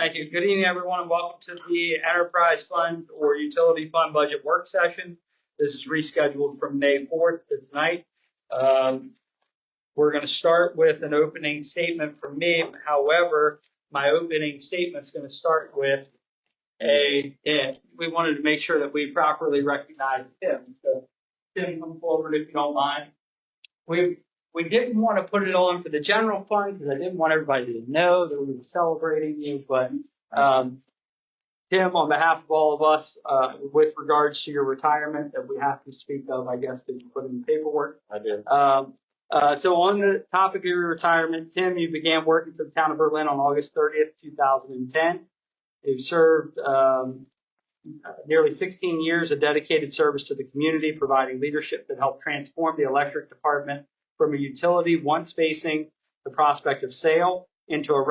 Thank you. Good evening, everyone, and welcome to the Enterprise Fund or Utility Fund Budget Work Session. This is rescheduled from May 4th to tonight. We're going to start with an opening statement from me. However, my opening statement is going to start with we wanted to make sure that we properly recognize Tim. So, Tim, come forward if you don't mind. We didn't want to put it on for the general fund because I didn't want everybody to know that we were celebrating you. But Tim, on behalf of all of us, with regards to your retirement that we have to speak of, I guess, that you put in the paperwork. I did. So on the topic of your retirement, Tim, you began working for the town of Berlin on August 30th, 2010. You've served nearly 16 years of dedicated service to the community, providing leadership that helped transform the electric department from a utility once facing the prospect of sale into a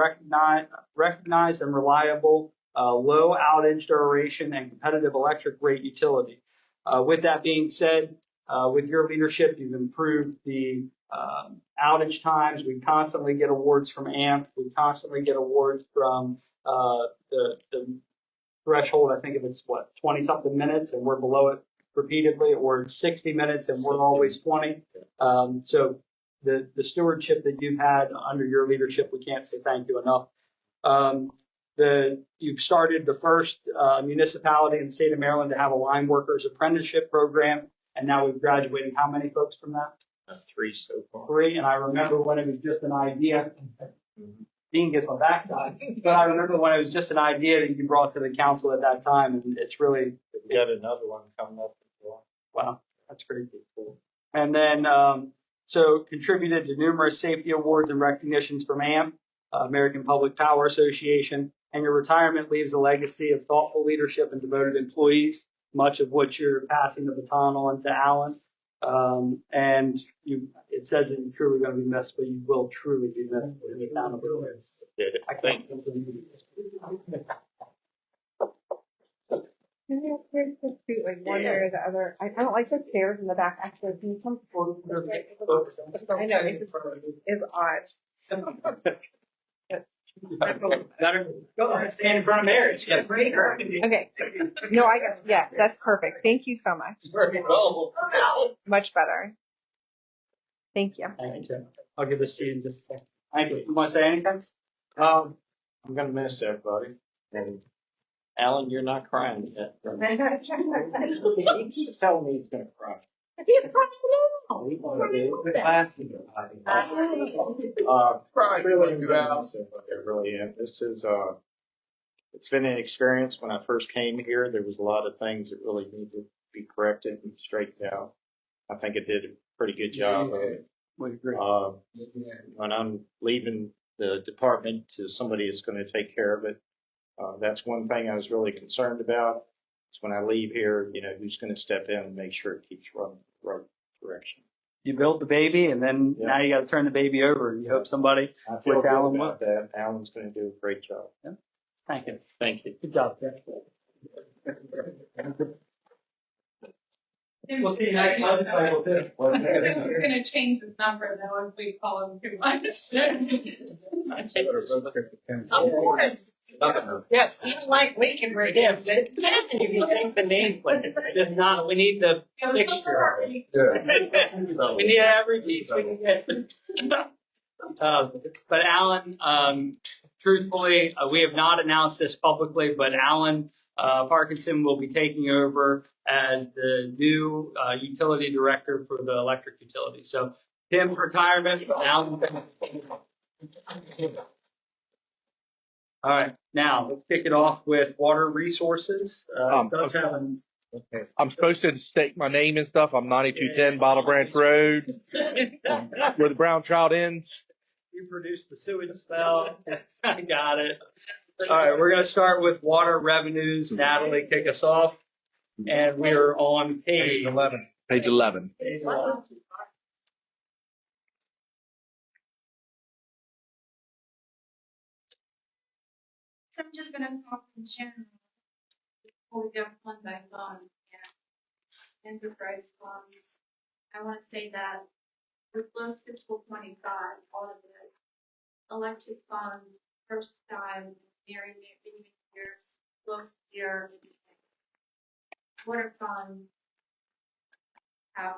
recognized and reliable low outage duration and competitive electric rate utility. With that being said, with your leadership, you've improved the outage times. We constantly get awards from AMP. We constantly get awards from the threshold. I think if it's 20-something minutes, and we're below it repeatedly, or it's 60 minutes and we're always 20. So the stewardship that you've had under your leadership, we can't say thank you enough. You've started the first municipality in the state of Maryland to have a line workers apprenticeship program, and now we've graduated how many folks from that? 3 so far. 3, and I remember when it was just an idea. Dean gets my backside, but I remember when it was just an idea that you brought to the council at that time, and it's really. We got another one coming up. Wow, that's pretty cool. And then, so contributed to numerous safety awards and recognitions from AMP, American Public Power Association, and your retirement leaves a legacy of thoughtful leadership and devoted employees, much of which you're passing the baton on to Alan. And it says that you're truly going to be missed, but you will truly be missed in the town of Berlin. I can't. Maybe up here to do like one or the other. I don't like the chairs in the back. Actually, I need some photos. I know it's odd. Go ahead, stand in front of Mary. She got great hair. Okay. No, that's perfect. Thank you so much. Much better. Thank you. Thank you. I'll give this to you in just a second. Thank you. You want to say anything? I'm going to miss everybody. And Alan, you're not crying yet. He keeps telling me he's going to cry. He's crying now. Really am. This is it's been an experience. When I first came here, there was a lot of things that really needed to be corrected and straightened out. I think it did a pretty good job of it. When I'm leaving the department to somebody that's going to take care of it, that's one thing I was really concerned about. Is when I leave here, who's going to step in and make sure it keeps running the right direction. You built the baby, and then now you got to turn the baby over, and you hope somebody with Alan will. That Alan's going to do a great job. Yeah. Thank you. Thank you. Good job. We'll see you next month. We're going to change this number though if we call him too much. Of course. Yes, even like we can reduce it. If you think the name, but just not. We need the picture. We need every piece we can get. But Alan, truthfully, we have not announced this publicly, but Alan Parkinson will be taking over as the new utility director for the electric utility. So, Tim's retirement, Alan. All right, now let's kick it off with water resources. I'm supposed to state my name and stuff. I'm 9210 Bottle Branch Road, where the brown trout ends. You produced the sewage smell. I got it. All right, we're going to start with water revenues. Natalie, kick us off. And we are on page 11. Page 11. Page 11. So I'm just going to talk in general before we go fund by fund and enterprise funds. I want to say that with close fiscal 25, all of the electric fund first time many years, close to their water fund have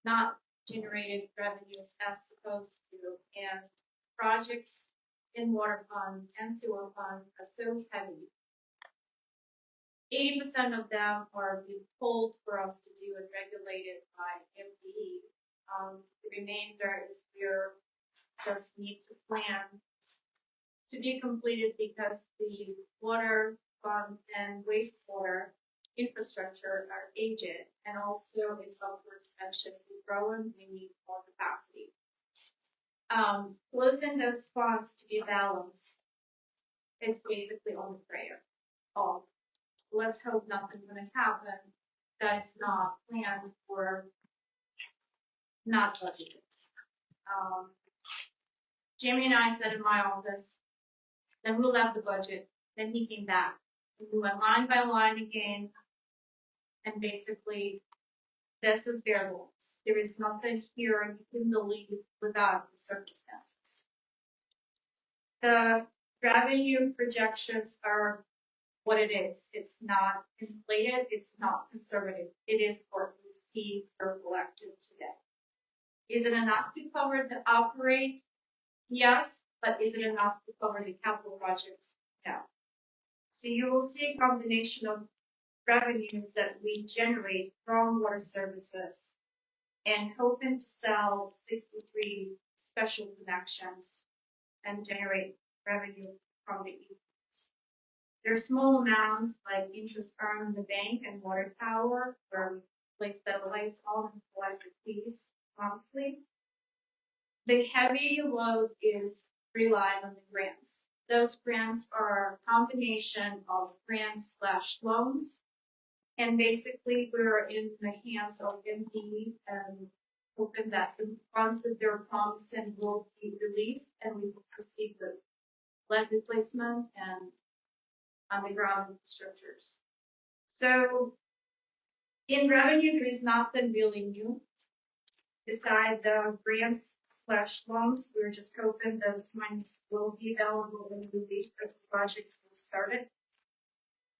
not generated revenues as supposed to, and projects in water fund and sewer fund are so heavy. 80% of them are being told for us to do and regulated by MDE. The remainder is we're just need to plan to be completed because the water fund and wastewater infrastructure are aged, and also it's up for expansion. We're growing, we need more capacity. Closing those funds to be balanced, it's basically on the prayer. Let's hope nothing's going to happen that is not planned or not budgeted. Jimmy and I sat in my office, then we left the budget, then he came back. We went line by line again, and basically, this is bare bones. There is nothing here you can delete without the circumstances. The revenue projections are what it is. It's not inflated, it's not conservative. It is what we see for collected today. Is it enough to cover the operate? Yes, but is it enough to cover the capital projects? No. So you will see a combination of revenues that we generate from water services and hoping to sell 63 special connections and generate revenue from the EPs. There are small amounts like interest earned in the bank and water tower where we place satellites on and collect the fees monthly. The heavy load is relying on the grants. Those grants are a combination of grants / loans. And basically we're in the hands of MD and hoping that the funds that they're promising will be released and we will proceed with lead replacement and underground structures. So in revenue, there is nothing really new. Besides the grants / loans, we're just hoping those monies will be available and released as the projects will start it.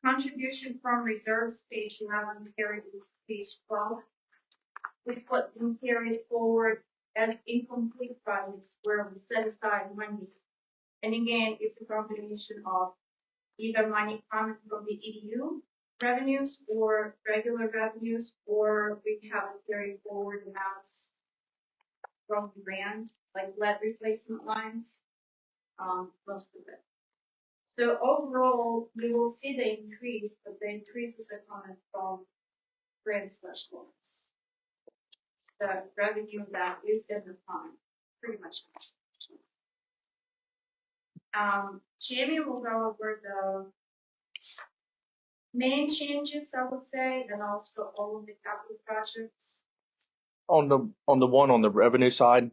Contribution from reserves, page 11, carried to page 12. Is what we carried forward as incomplete projects where we set aside money. And again, it's a combination of either money coming from the EDU revenues or regular revenues, or we have carried forward amounts from the grant, like lead replacement lines, most of it. So overall, you will see the increase, but the increases are coming from grants / loans. The revenue that is in the fund pretty much. Jamie will go over the main changes, I would say, and also all of the capital projects. On the revenue side,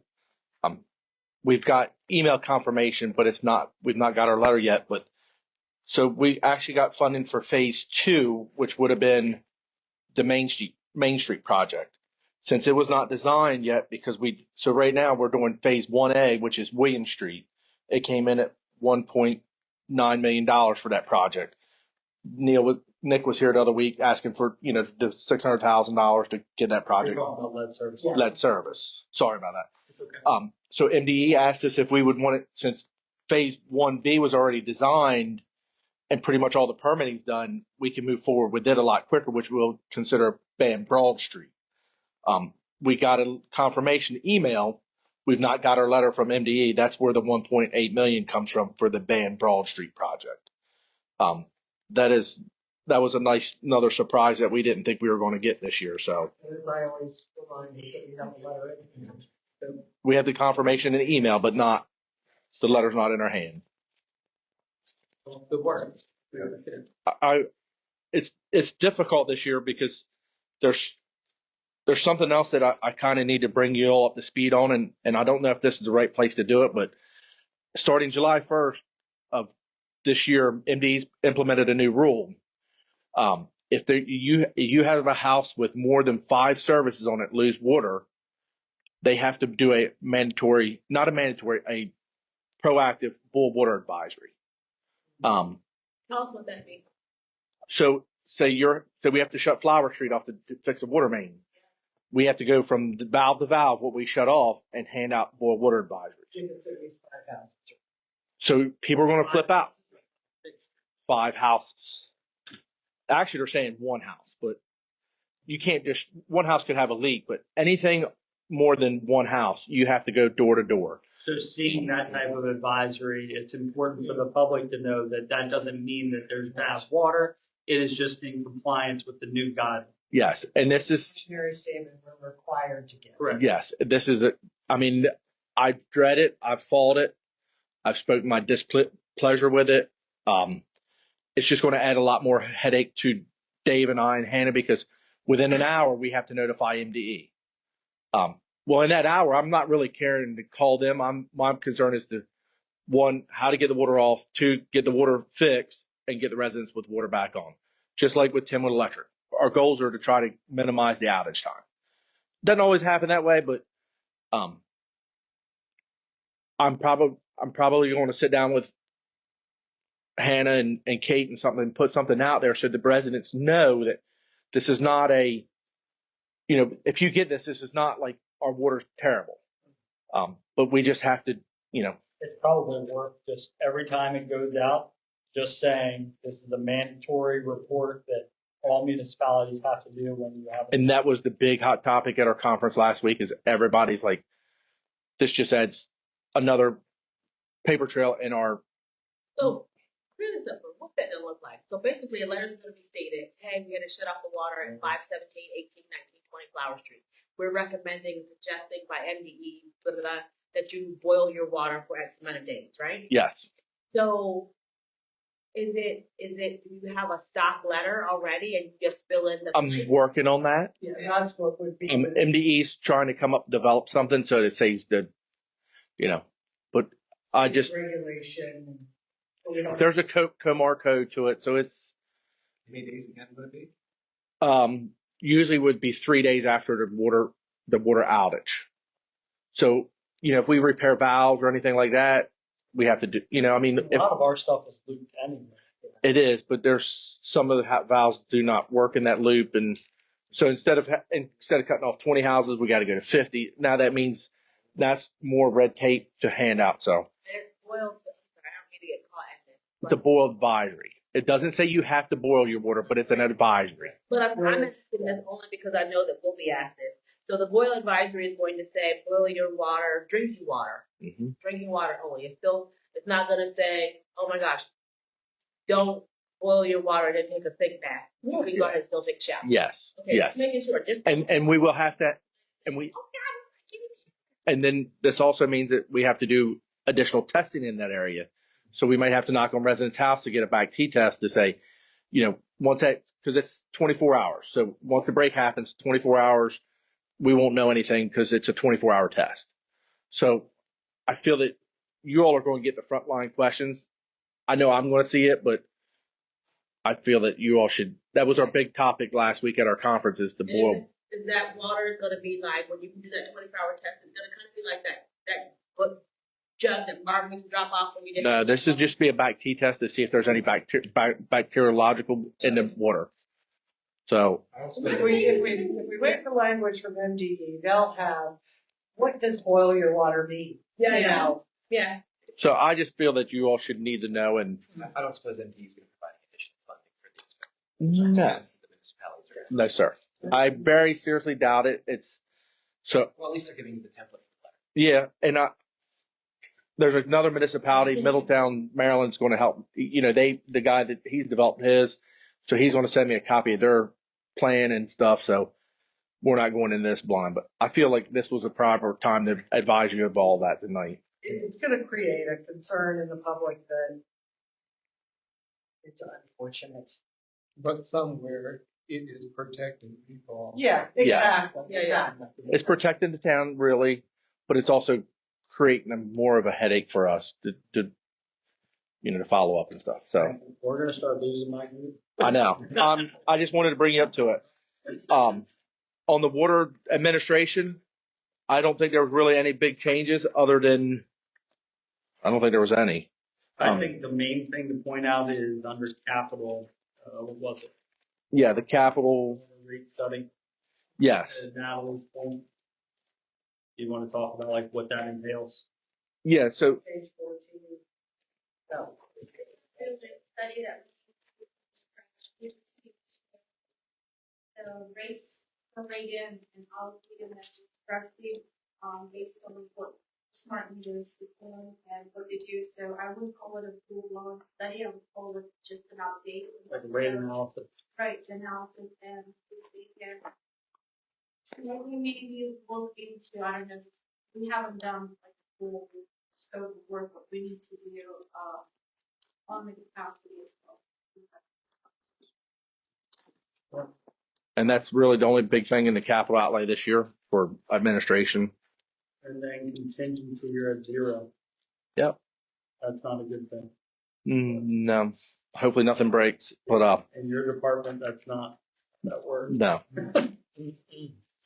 we've got email confirmation, but we've not got our letter yet. But so we actually got funding for phase 2, which would have been the Main Street project. Since it was not designed yet, so right now we're doing phase 1A, which is William Street. It came in at $1.9 million for that project. Nick was here the other week asking for, the $600,000 to get that project. Lead service. Sorry about that. Okay. So MDE asked us if we would want it, since phase 1B was already designed and pretty much all the permitting's done, we can move forward with it a lot quicker, which we'll consider Ban Broad Street. We got a confirmation email. We've not got our letter from MDE. That's where the $1.8 million comes from for the Ban Broad Street project. That was another surprise that we didn't think we were going to get this year. So I always remind me that you have a letter in. We had the confirmation in email, but the letter's not in our hand. Good work. It's difficult this year because there's something else that I kind of need to bring you all up to speed on, and I don't know if this is the right place to do it, but starting July 1st of this year, MD's implemented a new rule. If you have a house with more than 5 services on it lose water, they have to do a proactive boil water advisory. Tell us what that means. So we have to shut Flower Street off to fix a water main. We have to go from the valve to valve, what we shut off, and hand out boil water advisories. So people are going to flip out. 5 houses. Actually, they're saying 1 house, but you can't just, 1 house could have a leak, but anything more than 1 house, you have to go door to door. So seeing that type of advisory, it's important for the public to know that that doesn't mean that there's bad water. It is just in compliance with the new guidelines. Yes, and this is Mary statement we're required to get. Correct. yes, this is I mean, I dread it. I've fought it. I've spoken my displeasure with it. It's just going to add a lot more headache to Dave and I and Hannah because within an hour we have to notify MDE. Well, in that hour, I'm not really caring to call them. My concern is to 1, how to get the water off, 2, get the water fixed and get the residents with water back on. Just like with Timwood Electric. Our goals are to try to minimize the outage time. Doesn't always happen that way, but I'm probably going to sit down with Hannah and Kate and something and put something out there so the residents know that this is not if you get this is not like our water's terrible. But we just have to, It's probably worth just every time it goes out, just saying this is a mandatory report that all municipalities have to do when you have. And that was the big hot topic at our conference last week is everybody's like, this just adds another paper trail in our. So, really simple. What's that gonna look like? So basically, a letter's gonna be stated, hey, we're gonna shut off the water at 5, 17, 18, 19, 20 Flower Street. We're recommending, suggesting by MDE, blah, blah, blah, that you boil your water for X amount of days, right? Yes. So, do you have a stock letter already and you just fill in the. I'm working on that. Yeah, that's what would be. MDE's trying to develop something so it saves but I just, Regulation. there's a Comar code to it. So it's, How many days again would it be? Usually would be 3 days after the water outage. So, if we repair valves or anything like that, we have to do, A lot of our stuff is looped anyway. it is, but there's some of the valves do not work in that loop. And so instead of cutting off 20 houses, we got to go to 50. Now that means that's more red tape to hand out. So It's boiled, I don't need to get caught in it. it's a boil advisory. It doesn't say you have to boil your water, but it's an advisory. But I'm asking this only because I know that we'll be asked this. So the boil advisory is going to say boil your water, drinking water. Mm-hmm. Drinking water only. It's not going to say, oh my gosh, don't boil your water and then take a thick bath. You can go ahead and still take a shower. Yes. Okay, Yes. just making sure. And we will have to, and then this also means that we have to do additional testing in that area. So we might have to knock on residents' house to get a back T test to say, once because it's 24 hours. So once the break happens, 24 hours, we won't know anything because it's a 24-hour test. So I feel that you all are going to get the frontline questions. I know I'm going to see it, but I feel that you all should. That was our big topic last week at our conference is the boil. Is that water going to be like, when you can do that 24-hour test, it's going to kind of be like that jug that Marvin used to drop off when we did. No, this is just be a back T test to see if there's any bacteriological in the water. So If we wait for language from MDE, they'll have, what does boil your water mean? Yeah. so I just feel that you all should need to know. And I don't suppose MD is going to provide additional funding for the expense. no, That's the municipalities are. no, sir. I very seriously doubt it. It's so. Well, at least they're giving you the template for the letter. Yeah, and there's another municipality, Middletown, Maryland's going to help. The guy that he's developed his, so he's going to send me a copy of their plan and stuff. So we're not going in this blind, but I feel like this was a proper time to advise you of all that tonight. It's going to create a concern in the public that it's unfortunate. But somewhere it is protecting people. Yeah, exactly. Yeah. Exactly. It's protecting the town really, but it's also creating more of a headache for us to follow up and stuff. So We're going to start losing my group. I know. I just wanted to bring you up to it. On the water administration, I don't think there was really any big changes other than I don't think there was any. I think the main thing to point out is under capital, what was it? Yeah, the capital. Rate study. Yes. Natalie's point. Do you want to talk about like what that entails? Yeah. So Page 14. No. There's a study that the rates for Reagan and allocated them correctly, based on what smart meters perform and what they do. So I wouldn't call it a full-blown study. I would call it just an update. Like rate analysis. Right, the analysis and maybe look into, I don't know, we haven't done like a full scope of work, but we need to do, on the capacity as well. and that's really the only big thing in the capital outlay this year for administration. And then contingency, you're at 0. Yep. That's not a good thing. No. Hopefully nothing breaks. But In your department, that's not that word. no.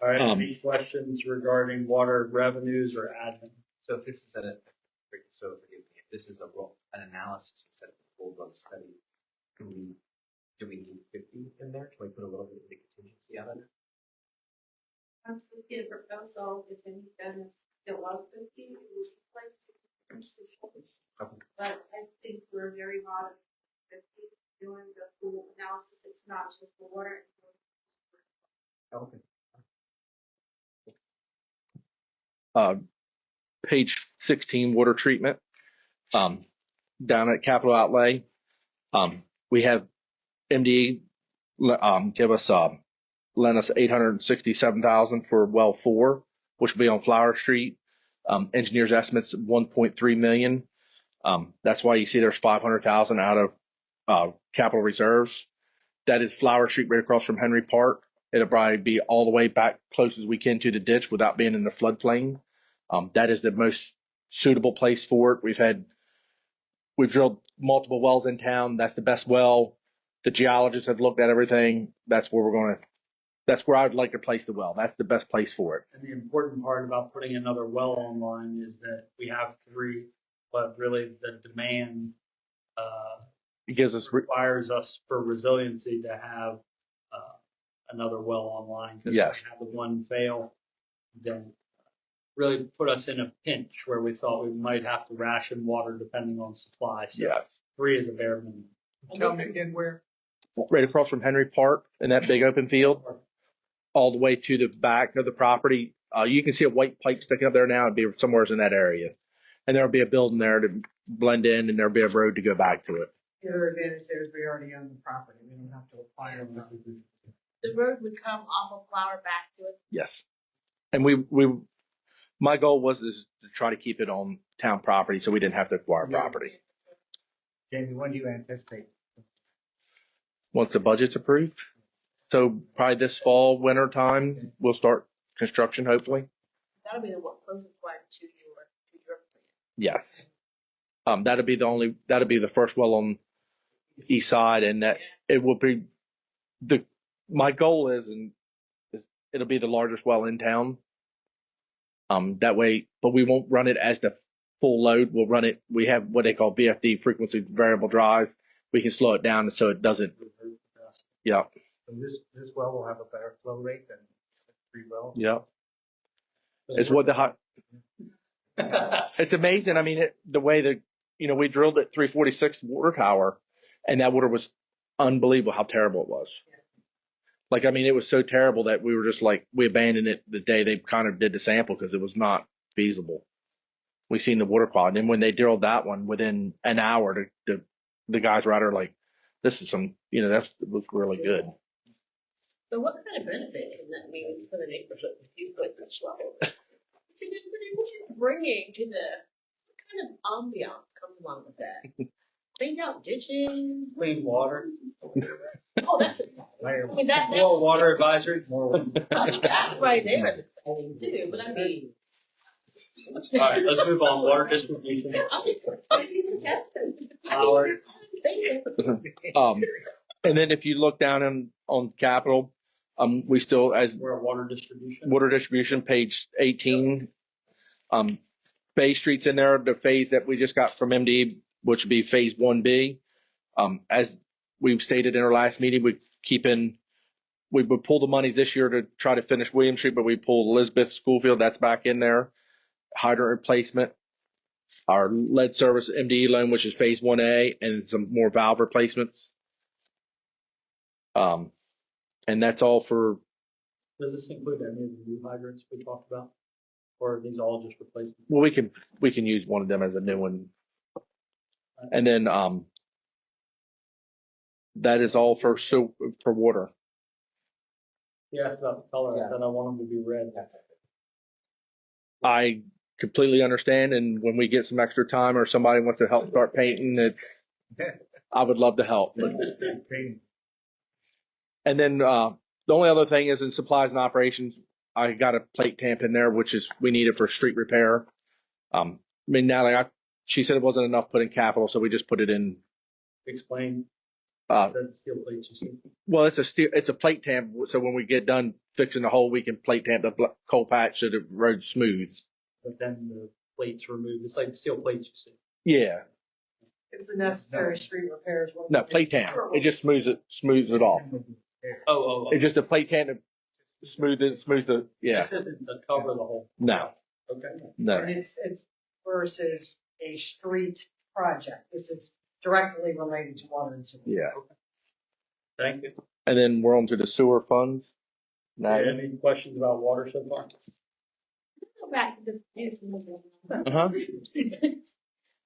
All right, any questions regarding water revenues or admin? So if this is forgive me, if this is an analysis instead of a full-blown study, do we need 50 in there? Can we put a little bit of the contingency out of it? I was supposed to get a proposal, if any bonus still up to be, it was placed to Okay. but I think we're very modest. If we're doing the full analysis, it's not just for water. Okay. Page 16, water treatment. Down at capital outlay, we have MDE give us lend us $867,000 for well 4, which will be on Flower Street. Engineers estimates $1.3 million. That's why you see there's $500,000 out of capital reserves. That is Flower Street right across from Henry Park. It'll probably be all the way back close as we can to the ditch without being in the floodplain. That is the most suitable place for it. We've drilled multiple wells in town. That's the best well. The geologists have looked at everything. That's where I would like to place the well. That's the best place for it. And the important part about putting another well online is that we have 3, but really the demand It gives us requires us for resiliency to have another well online. Yes. If we have the one fail, then really put us in a pinch where we thought we might have to ration water depending on supply. So 3 is a bare minimum. Tell me again where? right across from Henry Park in that big open field, all the way to the back of the property. You can see a white pipe sticking up there now. It'd be somewhere in that area. And there'll be a building there to blend in, and there'll be a road to go back to it. The other advantage there is we already own the property. We don't have to acquire it. The road would come off of Flower back to it. Yes. And my goal was to try to keep it on town property so we didn't have to acquire property. Jamie, when do you anticipate? Once the budget's approved. So probably this fall, winter time, we'll start construction, hopefully. That'll be the closest one to your plan. Yes. That'll be the first well on east side, and that it will be my goal is it'll be the largest well in town. That way, but we won't run it as the full load. We'll run it. We have what they call VFD, frequency variable drive. We can slow it down so it doesn't. Yeah. And this well will have a better flow rate than 3 wells. Yeah. It's what it's amazing. I mean, the way we drilled at 346 water tower, and that water was unbelievable how terrible it was. Like, I mean, it was so terrible that we were just like, we abandoned it the day they kind of did the sample because it was not feasible. We seen the water quality. And when they drilled that one within an hour, the guys were out there like, this is that was really good. So what kind of benefit can that mean for the neighborhood if you put such level? What are you bringing to what kind of ambiance comes along with that? Cleaned out ditches? Clean water. Oh, that's exciting. I mean, that's More water advisory. that right there is exciting too. But I mean, All right, let's move on. Water distribution. Power. And then if you look down on capital, we still, as We're at water distribution. water distribution, page 18, Bay Street's in there, the phase that we just got from MD, which would be phase 1B. As we've stated in our last meeting, we would pull the money this year to try to finish William Street, but we pulled Elizabeth Schoolfield. That's back in there. Hydrant replacement, our lead service MDE loan, which is phase 1A, and some more valve replacements. And that's all for, Does this include any of the new hydrants we talked about? Or are these all just replacements? well, we can use one of them as a new one. And then, that is all for water. You asked about the color. I said I want them to be red. I completely understand, and when we get some extra time or somebody wants to help start painting, I would love to help. And then the only other thing is in supplies and operations, I got a plate tamp in there, which is we need it for street repair. I mean, Natalie, she said it wasn't enough put in capital, so we just put it in. Explain. Uh, That steel plates you see. well, it's a plate tamp, so when we get done fixing the hole, we can plate tamp the coal patch so the road's smooth. But then the plates removed. It's like the steel plates you see. Yeah. It's a necessary street repairs. No, plate tamp. It just smooths it off. Oh. It's just a plate tamp to smooth the, yeah. This isn't to cover the whole. No, Okay. no. And it's versus a street project. It's directly related to water and sewer. Yeah. Thank you. And then we're on to the sewer funds. Now, Any questions about water so far? Go back to this beautiful. uh-huh.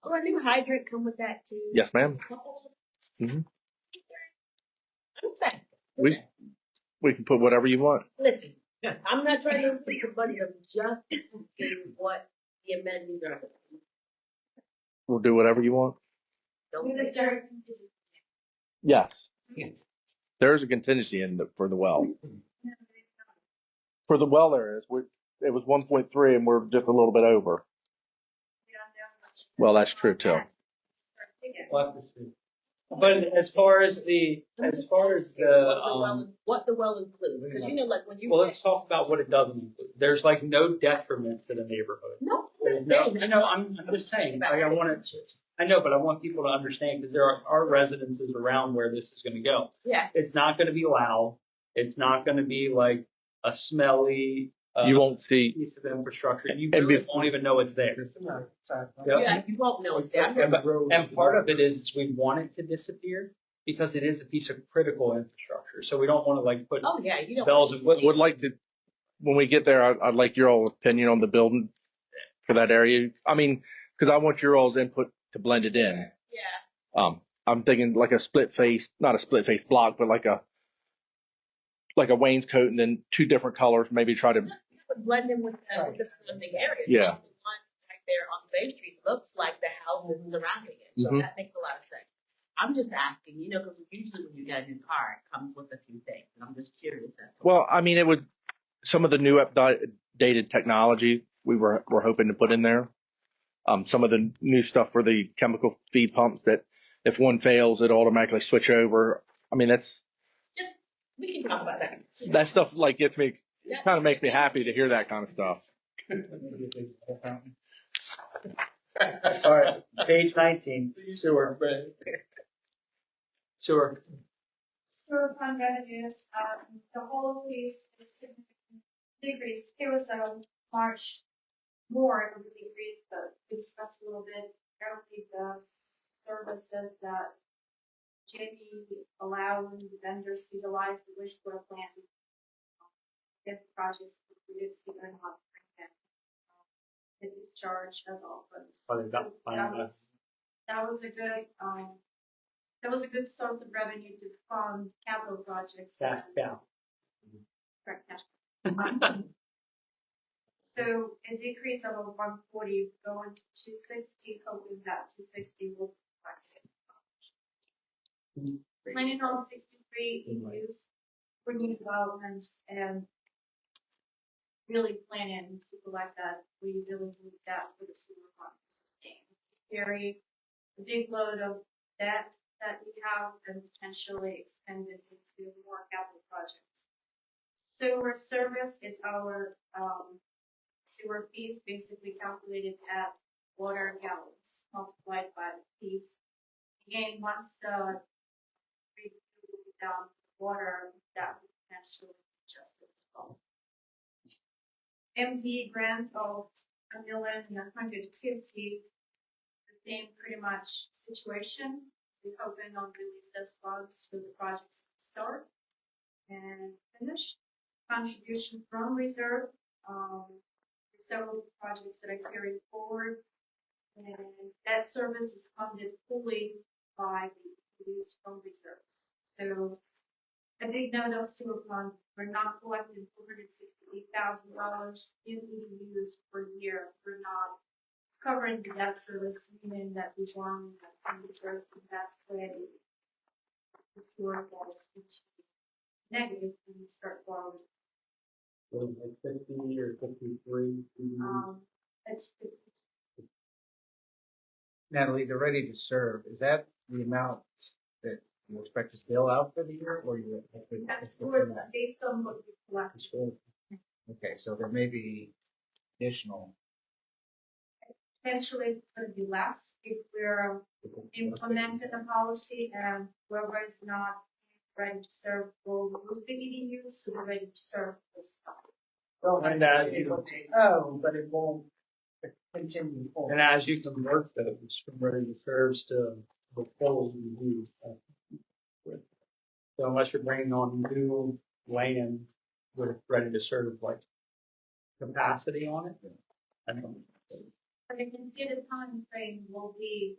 Oh, a new hydrant come with that too? Yes, ma'am. Mhm. I'm saying, We can put whatever you want. listen, I'm not trying to increase the budget, I'm just asking what the amendments are. We'll do whatever you want. Don't say that. Yes. There is a contingency for the well. For the well, there is. It was 1.3 and we're just a little bit over. Well, that's true too. We'll have to see. But as far as the What the well includes, because you know, like when you. well, let's talk about what it doesn't include. There's like no detriment to the neighborhood. No, There's no, I know, I'm just saying, I know, but I want people to understand because there are residences around where this is gonna go. Yeah. It's not gonna be loud. It's not gonna be like a smelly, You won't see. piece of infrastructure. You And really won't even know it's there. No, exactly. Yep. Yeah, you won't know it's there. And part of it is we want it to disappear because it is a piece of critical infrastructure. So we don't want to like put Oh, yeah, you don't. bells and whistles. Would like to, when we get there, I'd like your all opinion on the building for that area. I mean, because I want your all's input to blend it in. Yeah. I'm thinking like a split face, not a split face block, but like a wainscot and then two different colors. Maybe try to. But blend in with the surrounding area. Yeah. The one right there on Bay Street looks like the houses surrounding it, so Mhm. that makes a lot of sense. I'm just asking, you know, because usually when you get a new car, it comes with a few things, and I'm just curious as to. Well, I mean, some of the new updated technology we're hoping to put in there. Some of the new stuff for the chemical feed pumps that if one fails, it automatically switch over. I mean, We can talk about that. that stuff like kind of makes me happy to hear that kind of stuff. All right, page 19, sewer. Sewer. Sewer fund revenues, the whole piece is decreased. It was March more of a decrease, but we discussed a little bit. Apparently the services that JP allowed vendors to utilize the wastewater plant. This project completed, so you're not the discharge as all funds. Oh, they got finalized. That was a good source of revenue to fund capital projects. Cash cow. Correct, cash. So a decrease of 140 going to 260, hoping that 260 will reflect it. Planning on 63 in use for new developments and really planning to collect that. We really need that for the sewer fund to sustain. Carry a big load of debt that we have and potentially expend it into more capital projects. Sewer service, it's our sewer fees basically calculated at water gallons multiplied by the piece. Again, once the down water, that would potentially adjust it as well. MD grant of $1,150,000, the same pretty much situation. We're hoping on release those funds so the projects can start and finish. Contribution from reserve, several projects that are carried forward, and that service is funded fully by the use from reserves. So a big note on sewer fund, we're not collecting $468,000 in EDUs per year. We're not covering the debt service, meaning that we want that from reserve, and that's where the sewer falls into negative when you start borrowing. Was it like 50 or 53? It's Natalie, the ready to serve, is that the amount that you expect to bill out for the year, or you? that's good based on what we collect. Okay, so there may be additional. Potentially it's going to be less if we're implementing a policy and whoever is not ready to serve will lose the EDUs, so they're ready to serve this stuff. And as But it won't continue forward. and as you convert those from ready to serves to the full EDUs. So unless you're bringing on new land with ready to serve like capacity on it, I don't know. But the considered time frame will be,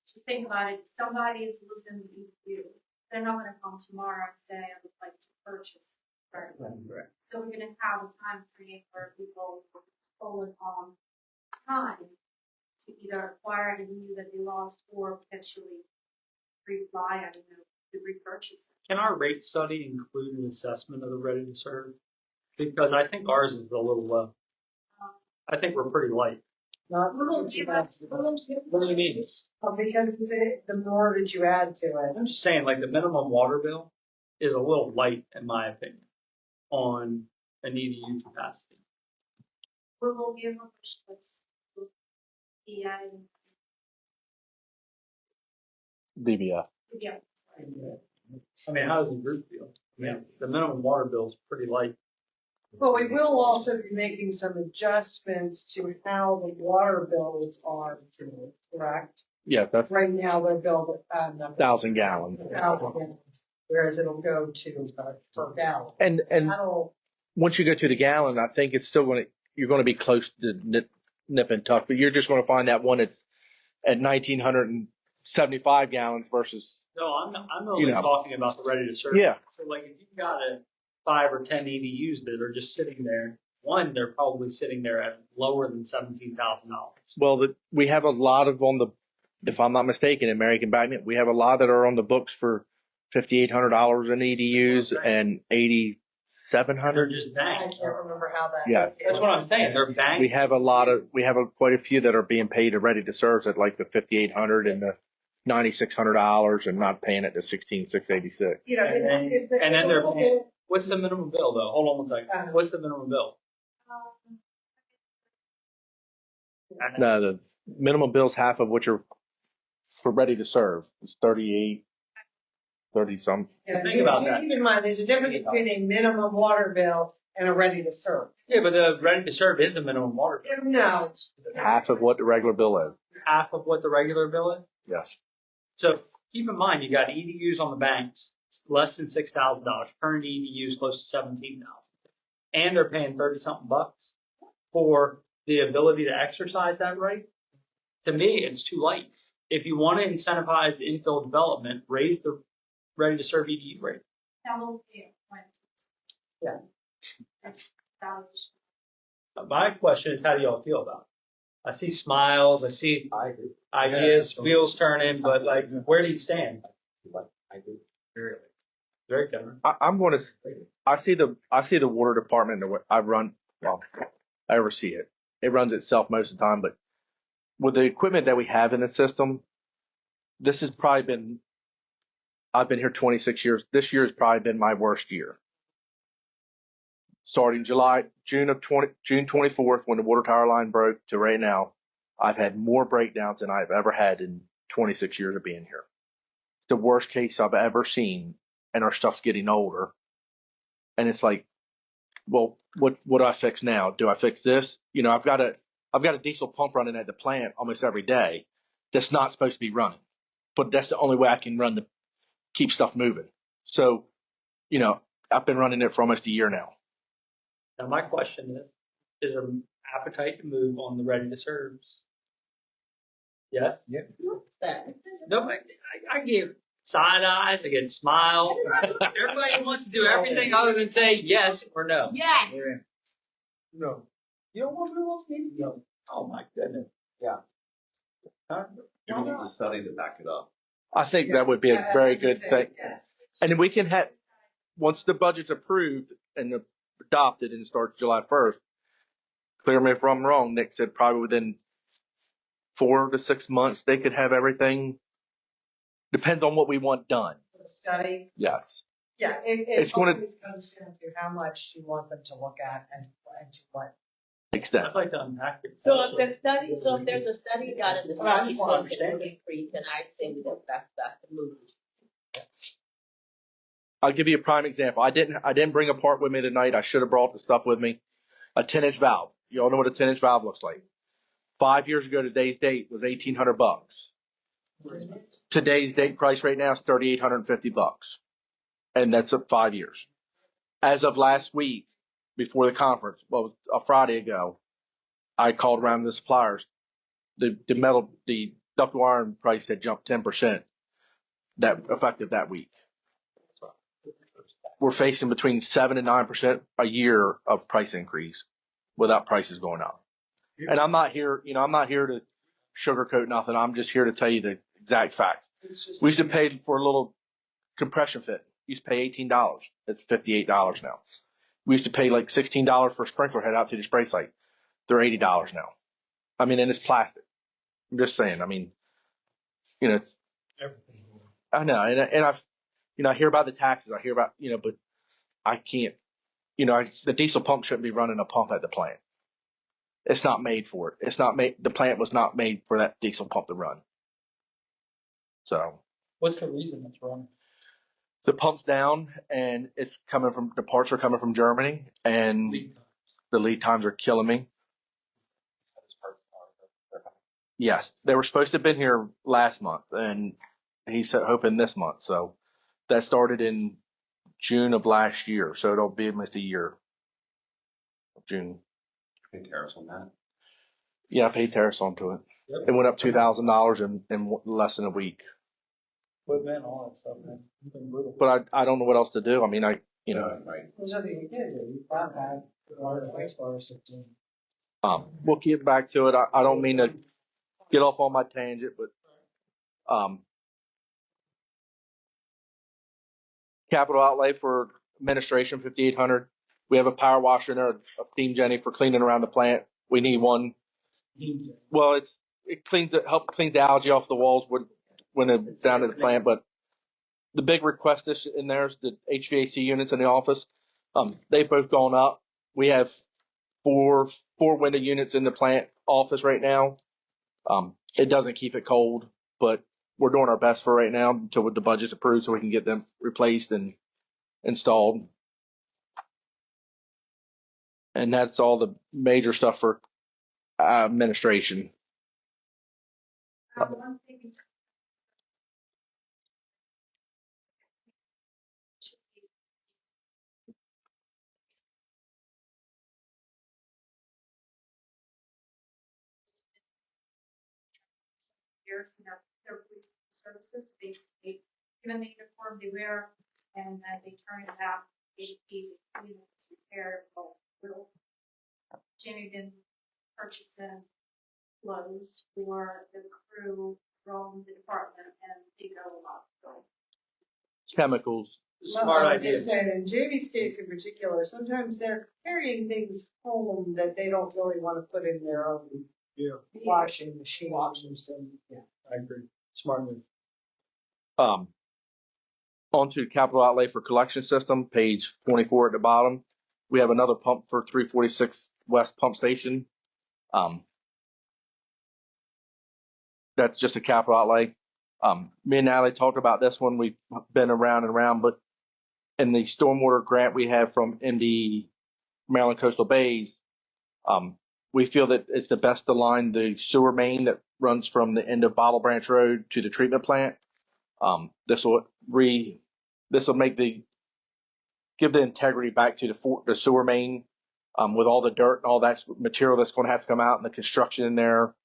just think about it, somebody is losing the EDU. They're not gonna come tomorrow and say, I would like to purchase. Right. So we're gonna have a time frame where people will stolen on time to either acquire the EDU that they lost or potentially reply, I don't know, to repurchase it. Can our rate study include an assessment of the ready to serve? Because I think ours is a little low. I think we're pretty light. Not Will give us, What do you mean? because the more that you add to it. I'm just saying, like the minimum water bill is a little light, in my opinion, on an EDU capacity. we will give a push that's the, DBF. yeah. I mean, how does the group feel? Yeah, the minimum water bill is pretty light. But we will also be making some adjustments to how the water bills are, correct? Yeah, that's Right now, they're billed at 1,000 gallons. 1,000 gallons, whereas it'll go to per gallon. And That'll, once you go to the gallon, I think it's still you're going to be close to nip and tuck, but you're just going to find that one that's at 1,975 gallons versus. No, I'm only talking about the ready to serve. Yeah. So like if you've got 5 or 10 EDUs that are just sitting there, one, they're probably sitting there at lower than $17,000. Well, we have a lot of if I'm not mistaken, in American Backman, we have a lot that are on the books for $5,800 in EDUs and $8,700. They're just I banked. can't remember how that. Yeah. That's what I'm saying. They're banked. We have quite a few that are being paid ready to serve at like the $5,800 and the $9,600 and not paying it to $16,686. You know, And then they're paying. What's the minimum bill though? Hold on one second. What's the minimum bill? No, the minimum bill's half of what you're for ready to serve. It's 30 some. Think about that. Keep in mind, there's a difference between a minimum water bill and a ready to serve. Yeah, but the ready to serve is a minimum water bill. No, Half of what the regular bill is. Half of what the regular bill is. Yes. So keep in mind, you got EDUs on the banks, less than $6,000. Current EDUs close to $17,000, and they're paying 30-something bucks for the ability to exercise that right. To me, it's too light. If you want to incentivize infill development, raise the ready to serve EDU rate. That will be it. Yeah. That's valuation. My question is, how do y'all feel about it? I see smiles, I see ideas, wheels turning, but like, where do you stand? I agree. Very different. I'm going to. I see the water department. I oversee it. It runs itself most of the time, but with the equipment that we have in the system, this has probably been. I've been here 26 years. This year has probably been my worst year. Starting June 24th, when the water tower line broke, to right now, I've had more breakdowns than I've ever had in 26 years of being here. The worst case I've ever seen, and our stuff's getting older. And it's like, well, what do I fix now? Do I fix this? You know, I've got a diesel pump running at the plant almost every day that's not supposed to be running, but that's the only way I can run to keep stuff moving. So, you know, I've been running it for almost a year now. Now, my question is there appetite to move on the ready to serves? Yes? Yeah. What's that? No, I give side eyes, I get smiles. Everybody wants to do everything other than say yes or no. Yes. No. You don't want to move on? No. Oh my goodness. Yeah. Huh? Do we need the study to back it up? I think that would be a very good thing. Yes. And then we can have, once the budget's approved and adopted and starts July 1st, clear me if I'm wrong, Nick said probably within 4 to 6 months, they could have everything. Depends on what we want done. The study, Yes. yeah, It's it gonna- always comes down to how much you want them to look at and to what. Extent. I'd like to unpack it. So if there's a study done and the Well, I study just wanna says it will understand. increase, then I'd say that's the move. I'll give you a prime example. I didn't bring a part with me tonight. I should have brought the stuff with me. A 10-inch valve. You all know what a 10-inch valve looks like. 5 years ago, today's date was $1,800. Today's date price right now is $3,850, and that's up 5 years. As of last week, before the conference, well, a Friday ago, I called around the suppliers. The ductile iron price had jumped 10%. That effective that week. We're facing between 7 and 9% a year of price increase without prices going up. And I'm not here to sugarcoat nothing. I'm just here to tell you the exact fact. It's just. We used to pay for a little compression fit. We used to pay $18. It's $58 now. We used to pay like $16 for a sprinkler head out to the spray site. They're $80 now. I mean, and it's plastic. I'm just saying. I mean, you know, I know, and I hear about the taxes. I hear about, but I can't, the diesel pump shouldn't be running a pump at the plant. It's not made for it. It's not made. The plant was not made for that diesel pump to run. So What's the reason it's wrong? the pump's down, and the parts are coming from Germany, and the lead times are killing me. Yes, they were supposed to have been here last month, and he said hoping this month. So that started in June of last year, so it'll be almost a year. June. Pay tariffs on that. Yeah, I paid tariffs onto it. Yep. It went up $2,000 in less than a week. Equipment, all that stuff, man. It's been brutal. But I don't know what else to do. I mean, Right. There's nothing you can do. You found that water and wastewater system. we'll get back to it. I don't mean to get off on my tangent, but capital outlay for administration, $5,800. We have a power washer in there, a steam jenny for cleaning around the plant. We need one. Well, it helps clean the algae off the walls when it's down to the plant. But the big request in there is the HVAC units in the office. They've both gone up. We have four window units in the plant office right now. It doesn't keep it cold, but we're doing our best for right now until the budget's approved so we can get them replaced and installed. And that's all the major stuff for administration. One thing is- Years in their police services, basically, given the uniform they wear, and then they turn it out, it's repaired, little. Jamie been purchasing clothes for the crew from the department, and they go a lot, so. Chemicals. Smart Like I idea. said, in Jamie's case in particular, sometimes they're carrying things home that they don't really want to put in their own washing machines and, yeah. I agree. Smart move. Onto capital outlay for collection system, page 24 at the bottom. We have another pump for 346 West Pump Station. that's just a capital outlay. Me and Natalie talked about this one. We've been around and around, but in the stormwater grant we have from MD Maryland Coastal Bays, we feel that it's the best to line the sewer main that runs from the end of Bottle Branch Road to the treatment plant. This will give the integrity back to the sewer main, with all the dirt and all that material that's going to have to come out and the construction in there.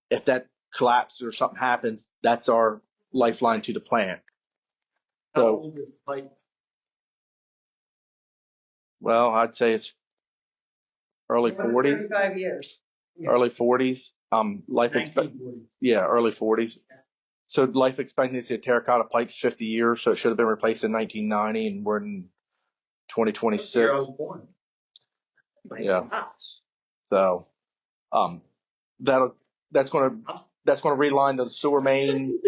If that collapses or something happens, that's our lifeline to the plant. How So, old is the pipe? well, I'd say it's early 40s. 35 years. Early 40s. Life expect 1940. yeah, early 40s. So life expectancy of terracotta pipe's 50 years, so it should have been replaced in 1990, and we're in That's the year I 2026. was born. Yeah. So, that's going to reline the sewer main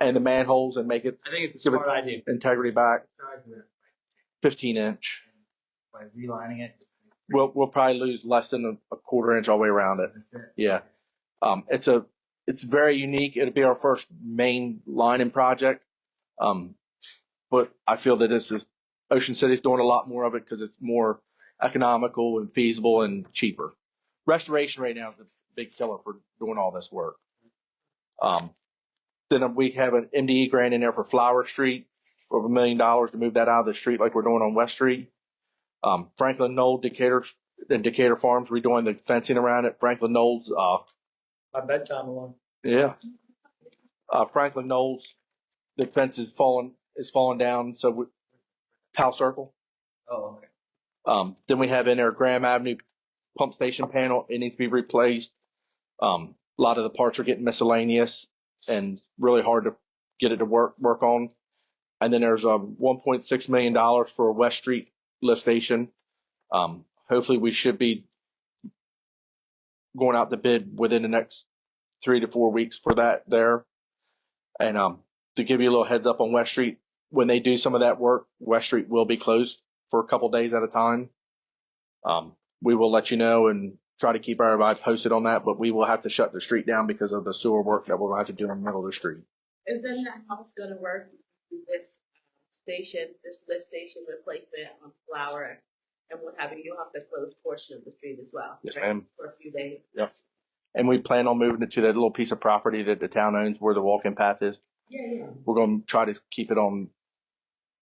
and the manholes and make it I think it's a give smart idea. it integrity back. Size of that, 15-inch. by relining it. We'll probably lose less than a quarter inch all the way around it. That's it. Yeah. It's very unique. It'll be our first main lining project. But I feel that Ocean City's doing a lot more of it because it's more economical and feasible and cheaper. Restoration right now is the big killer for doing all this work. Then we have an MDE grant in there for Flower Street, over $1 million to move that out of the street like we're doing on West Street. Franklin Knoll, Decatur Farms, redoing the fencing around it. Franklin Knowles, My bedtime alarm. yeah. Franklin Knowles, the fence is falling down. So Powell Circle. Oh, okay. Then we have in there Graham Avenue pump station panel. It needs to be replaced. A lot of the parts are getting miscellaneous and really hard to get it to work on. And then there's $1.6 million for a West Street lift station. Hopefully we should be going out to bid within the next 3 to 4 weeks for that there. And to give you a little heads up on West Street, when they do some of that work, West Street will be closed for a couple days at a time. We will let you know and try to keep everybody posted on that, but we will have to shut the street down because of the sewer work that we'll have to do in the middle of the street. Is then that house gonna work with this lift station replacement on Flower and what have you? You'll have to close portion of the street as well. Yes, right? ma'am. For a few days. Yep. And we plan on moving it to that little piece of property that the town owns where the walking path is. Yeah. We're going to try to keep it on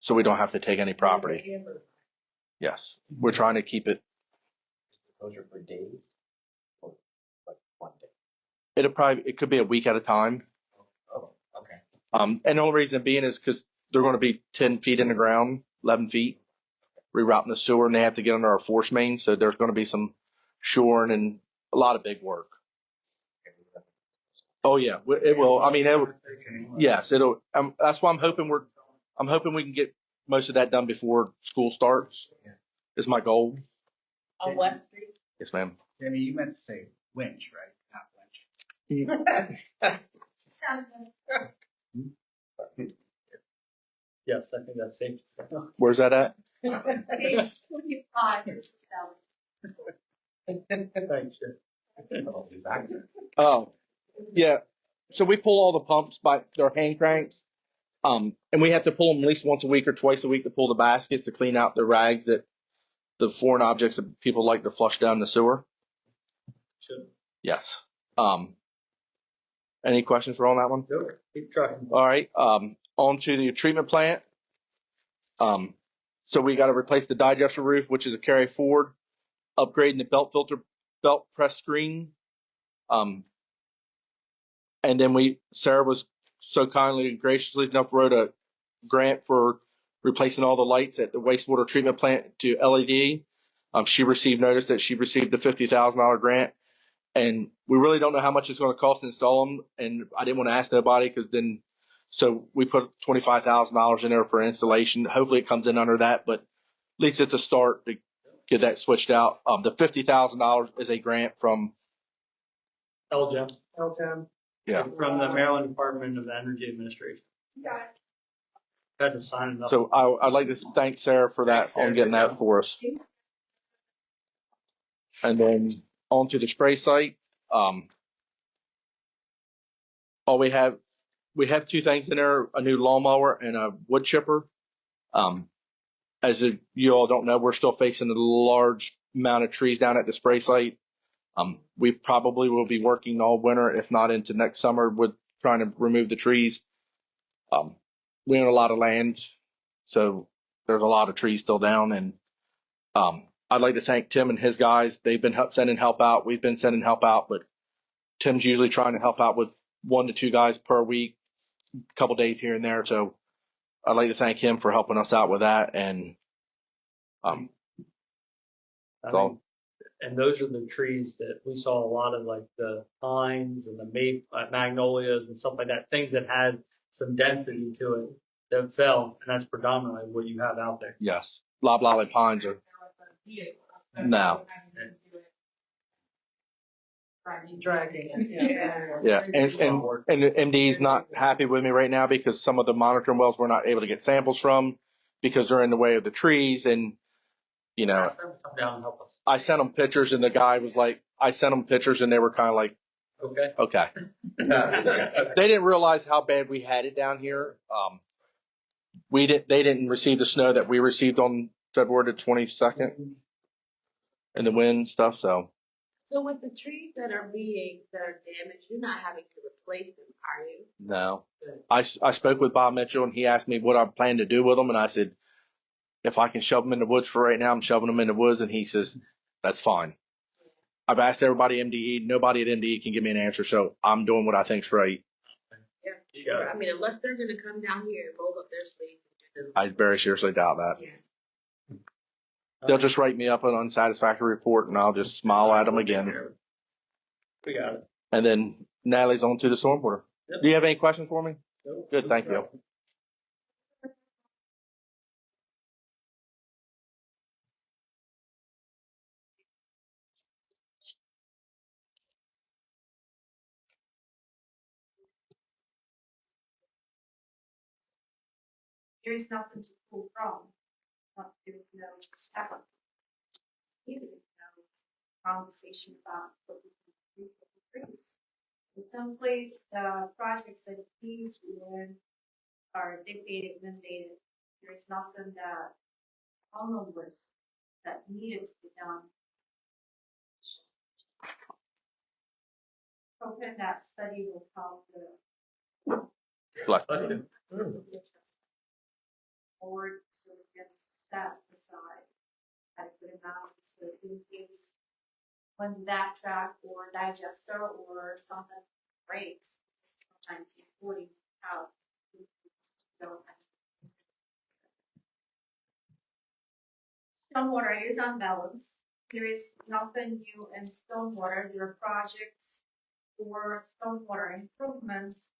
so we don't have to take any property. Yes. We're trying to keep it. Is the closure for days or like one day? It could be a week at a time. Oh, okay. And the only reason being is because they're going to be 10 feet in the ground, 11 feet, rerouting the sewer, and they have to get under our force main. So there's going to be some shoring and a lot of big work. Oh yeah, it will. I mean, yes, it'll. That's why I'm hoping we can get most of that done before school starts. Is my goal. On West Street? Yes, ma'am. Jamie, you meant to say winch, right? Not winch. Sounds good. Yes, I think that's safe to say. Where's that at? Page 25 is the Thanks, Jim. Oh, exactly. Oh, yeah. So we pull all the pumps by their hand cranks, and we have to pull them at least once a week or twice a week to pull the baskets to clean out the rags that the foreign objects that people like to flush down the sewer. Sure. Yes. Any questions for on that one? Go. Keep trucking. All right. On to the treatment plant. So we got to replace the digester roof, which is a carry forward, upgrading the belt press screen. And then Sarah was so kindly and graciously enough wrote a grant for replacing all the lights at the wastewater treatment plant to LED. She received notice that she received the $50,000 grant, and we really don't know how much it's going to cost to install them. And I didn't want to ask nobody so we put $25,000 in there for installation. Hopefully it comes in under that, but at least it's a start to get that switched out. The $50,000 is a grant from LGEM. Yeah. From the Maryland Department of Energy Administration. Had to sign it up. So I'd like to thank Sarah for that, Thanks, Sarah. on getting that for us. And then on to the spray site. we have two things in there: a new lawnmower and a wood chipper. As if you all don't know, we're still facing a large amount of trees down at the spray site. We probably will be working all winter, if not into next summer, with trying to remove the trees. We own a lot of land, so there's a lot of trees still down. And I'd like to thank Tim and his guys. They've been sending help out. We've been sending help out, but Tim's usually trying to help out with 1 to 2 guys per week, a couple days here and there. So I'd like to thank him for helping us out with that. And and those are the trees that we saw a lot of, like the pines and the magnolias and stuff like that, things that had some density to it that fell, and that's predominantly what you have out there. yes, loblolly pines are no. Dragging it. Yeah, and the MD's not happy with me right now because some of the monitoring wells we're not able to get samples from because they're in the way of the trees. And you know, Ask them to come down and help us. I sent them pictures, and the guy was like, I sent them pictures, and they were kind of like, Okay. They didn't realize how bad we had it down here. They didn't receive the snow that we received on February the 22nd, and the wind stuff. So with the trees that are damaged, you're not having to replace them, are you? no, I spoke with Bob Mitchell, and he asked me what I plan to do with them, and I said, if I can shove them in the woods for right now, I'm shoving them in the woods, and he says, that's fine. I've asked everybody at MDE. Nobody at MDE can give me an answer, so I'm doing what I think's right. Yeah. I mean, unless they're going to come down here and roll up their sleeves and do I very seriously doubt that. Yeah. They'll just write me up an unsatisfactory report, and I'll just smile at them again. We got it. And then Natalie's on to the stormwater. Yep. Do you have any questions for me? Nope. Good, thank you. There is nothing to pull from. There is no effort. Even no conversation about what we can increase. So simply the projects that these were are dictated, mandated. There is nothing that on the list that needed to be done. Hoping that study will help the Collective. board so it gets set aside adequate amount so in case when that track or digester or something breaks, sometimes you're pulling out. Stormwater is unbalanced. There is nothing new in stormwater. There are projects for stormwater improvements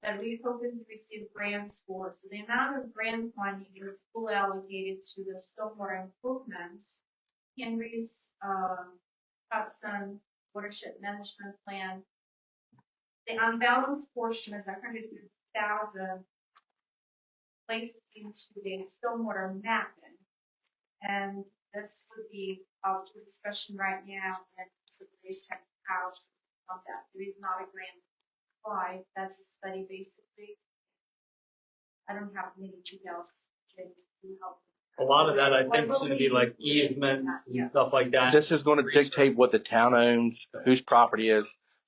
that we're hoping to receive grants for. So the amount of grant money is fully allocated to the stormwater improvements. Henry's Hudson Watershed Management Plan. The unbalanced portion is 150,000 placed into the stormwater mapping. And this would be up for discussion right now and consideration how to fund that. There is not a grant applied. That's a study basically. I don't have many details to help. A lot of that I think is going to be like easements and stuff like that. This is going to dictate what the town owns, whose property is.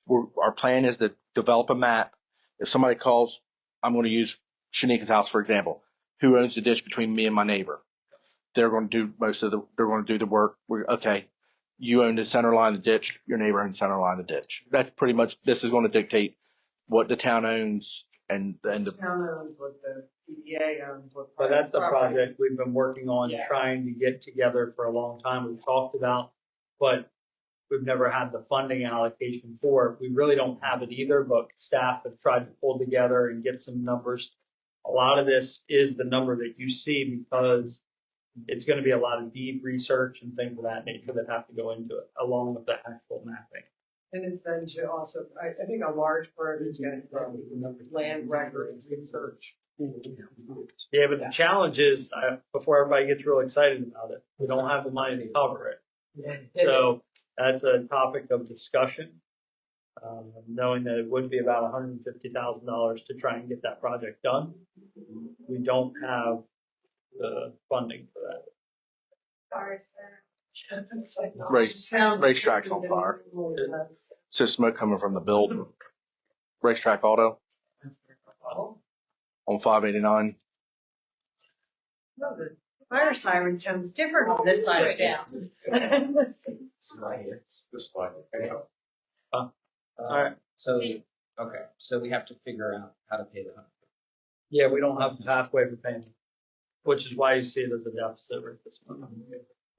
Our plan is to develop a map. If somebody calls, I'm going to use Shanika's house, for example. Who owns the ditch between me and my neighbor? They're going to do they're going to do the work. Okay, you own the center line of the ditch. Your neighbor owns the center line of the ditch. That's pretty much, this is going to dictate what the town owns and the Town owns what the PDA owns what. But that's the property. project we've been working on, Yeah. trying to get together for a long time. We've talked about, but we've never had the funding allocation for it. We really don't have it either, but staff have tried to pull together and get some numbers. A lot of this is the number that you see because it's going to be a lot of deep research and things of that nature that have to go into it, along with the actual mapping. And it's then to also, I think a large part is going to be land records research. Yeah, but the challenge is, before everybody gets real excited about it, we don't have the money to cover it. So that's a topic of discussion. knowing that it would be about $150,000 to try and get that project done. We don't have the funding for that. Sorry, sir. Racetrack's on fire. It's just smoke coming from the building. Racetrack Auto on 589. Fire siren sounds different on this side of town. This way. All right. So, okay, so we have to figure out how to pay the $150,000. Yeah, we don't have a pathway for payment, which is why you see it as a deficit right this moment.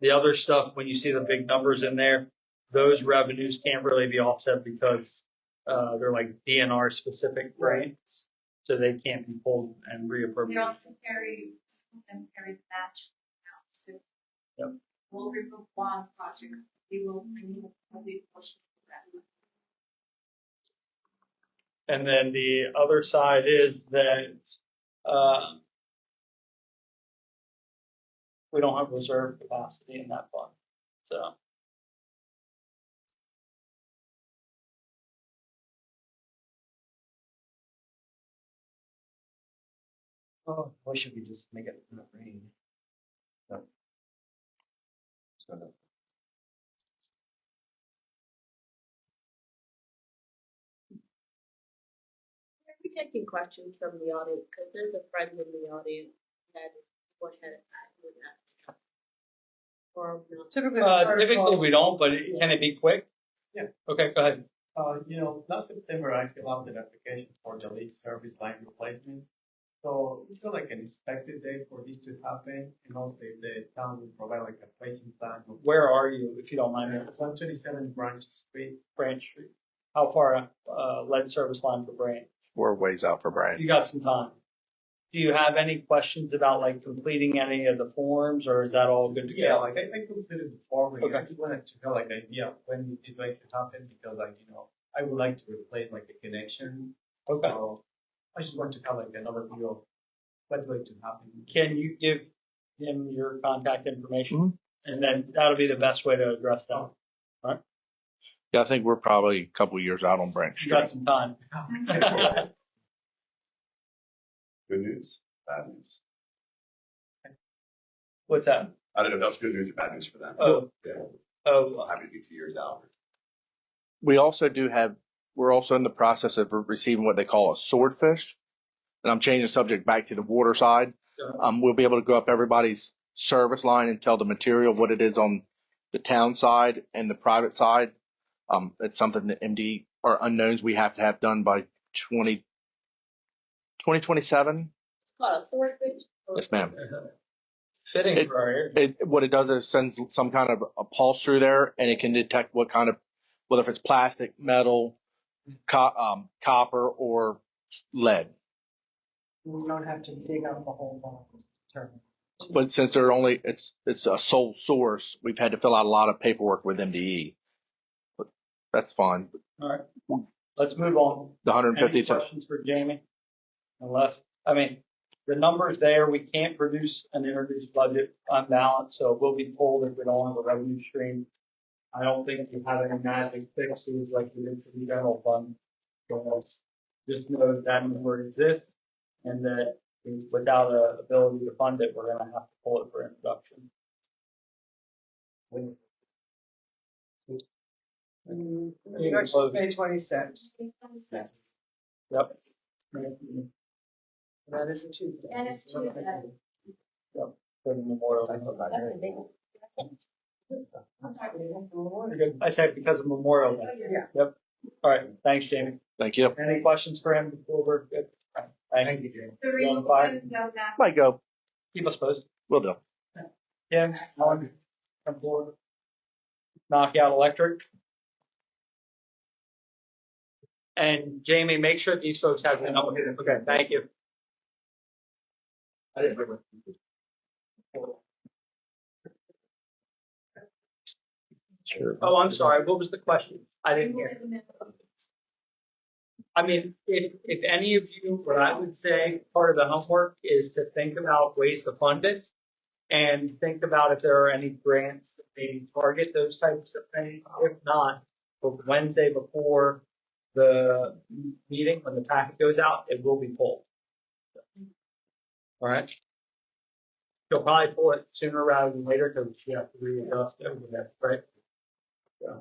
The other stuff, when you see the big numbers in there, those revenues can't really be offset because they're like DNR specific grants, so they can't be pulled and We reappropriated. also carry the match now, so. Yep. We'll remove one project, we will remove a big portion of that. And then the other side is that we don't have reserve capacity in that fund, so. Oh, why should we just make it not rain? No. So no. Are we taking questions from the audience? Because there's a friend in the audience that go ahead and ask. Or not. Typically, Typically we don't, but can it be quick? Yeah. Okay, go ahead. Last September, I filled out an application for the lead service line replacement. So is there like an expected date for this to happen? And also if the town will provide like a placing plan. Where are you, if you don't mind me? It's 127 Branch Street. Branch Street. How far, lead service line for Branch? We're ways out for Brian. You got some time. Do you have any questions about like completing any of the forms, or is that all good to Yeah, go? like I completed the form. And Okay. I just wanted to know like the idea of when it's going to happen because like, I would like to replace like the connection. Okay. So I just want to have like another view of what's going to happen. Can you give him your contact information? Mhm. And then that'll be the best way to address that. Yeah, I think we're probably a couple years out on Branch You got Street. some time. Good news, bad news. What's that? I don't know if that's good news or bad news for them. Oh. Yeah, Oh, well, happy to be 2 years out. We're also in the process of receiving what they call a swordfish. And I'm changing the subject back to the water side. We'll be able to go up everybody's service line and tell the material what it is on the town side and the private side. It's something that MD or unknowns we have to have done by 2027. It's called a swordfish. Yes, ma'am. fitting It- for our area. What it does is sends some kind of a pulse through there, and it can detect what kind of, whether if it's plastic, metal, copper, or lead. We don't have to dig out the whole bottle to determine. But since it's a sole source, we've had to fill out a lot of paperwork with MDE. But that's fine. All right. Let's move on. The Any 150. questions for Jamie? The number's there. We can't produce an introduced budget unbalanced, so it will be pulled if we don't have a revenue stream. I don't think you have any magic fixes like we did for the general fund. So just know that number exists and that without an ability to fund it, we're going to have to pull it for introduction. Introduction May 26th. Yep. That is a Tuesday. And it's Tuesday. For the Memorial. You're good. I said because of Memorial Day. Yeah. Yep. All right. Thanks, Jamie. Thank you. Any questions for him before we're good? All right. Thank you, Jamie. The You on fire? go back. Might go. Keep us posted. We'll do. Yeah. Come forward. Knock out electric. And Jamie, make sure these folks have the number. Okay. Thank you. I didn't remember. Sure. Oh, I'm sorry. What was the question? I didn't hear. I mean, if any of you, what I would say, part of the homework is to think about ways to fund it and think about if there are any grants that maybe target those types of things. If not, both Wednesday before the meeting, when the packet goes out, it will be pulled. All right. You'll probably pull it sooner rather than later because you have to readjust everything, right? Yeah.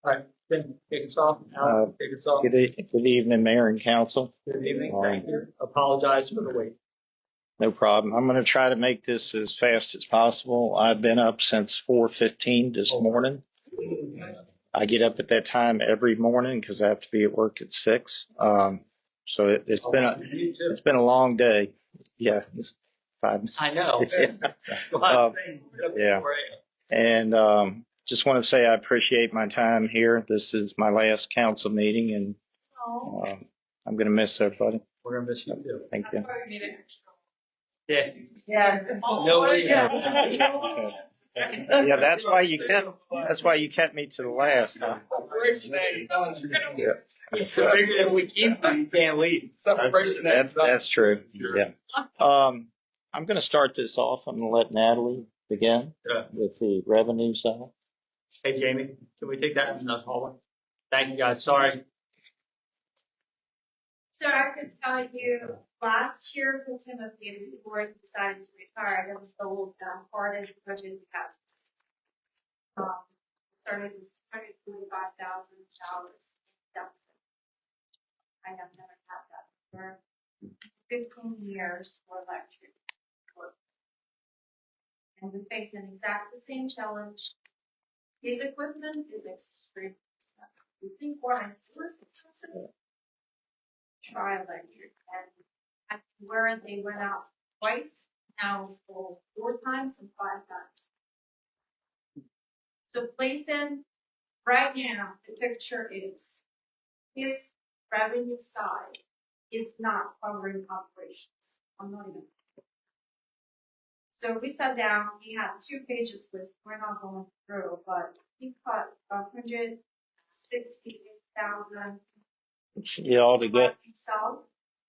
All right, then take us off. Alan, take us off. Good evening, Mayor and Council. Good evening. Thank you. Apologize for the wait. No problem. I'm going to try to make this as fast as possible. I've been up since 4:15 this morning. I get up at that time every morning because I have to be at work at 6. So it's been a long day. Yeah. 5. I know. Yeah. And just want to say I appreciate my time here. This is my last council meeting, and I'm going to miss everybody. We're going to miss you too. Thank you. Yeah. Yes. Nobody else. Yeah, that's why you kept me to the last. Huh? Yeah. So figured if we keep you, you can't leave. That's true. Yeah. I'm going to start this off. I'm going to let Natalie begin with the revenue side. Hey, Jamie, can we take that in the hallway? Thank you, guys. Sorry. So I could tell you, last year for Timothy, before he decided to retire, there was the old part of the budget we had. Started with $245,000 deficit. I have never had that for 15 years for electric work. And we face an exact the same challenge. His equipment is extremely expensive. You think what I see is expensive? Try electric, and where they went out twice, now it's full 4 times and 5 times. So place in right now, the picture is his revenue side is not covering operations. I'm not even. So we sat down, he had 2 pages list, we're not going through, but he cut 168,000. Yeah, all together. Himself,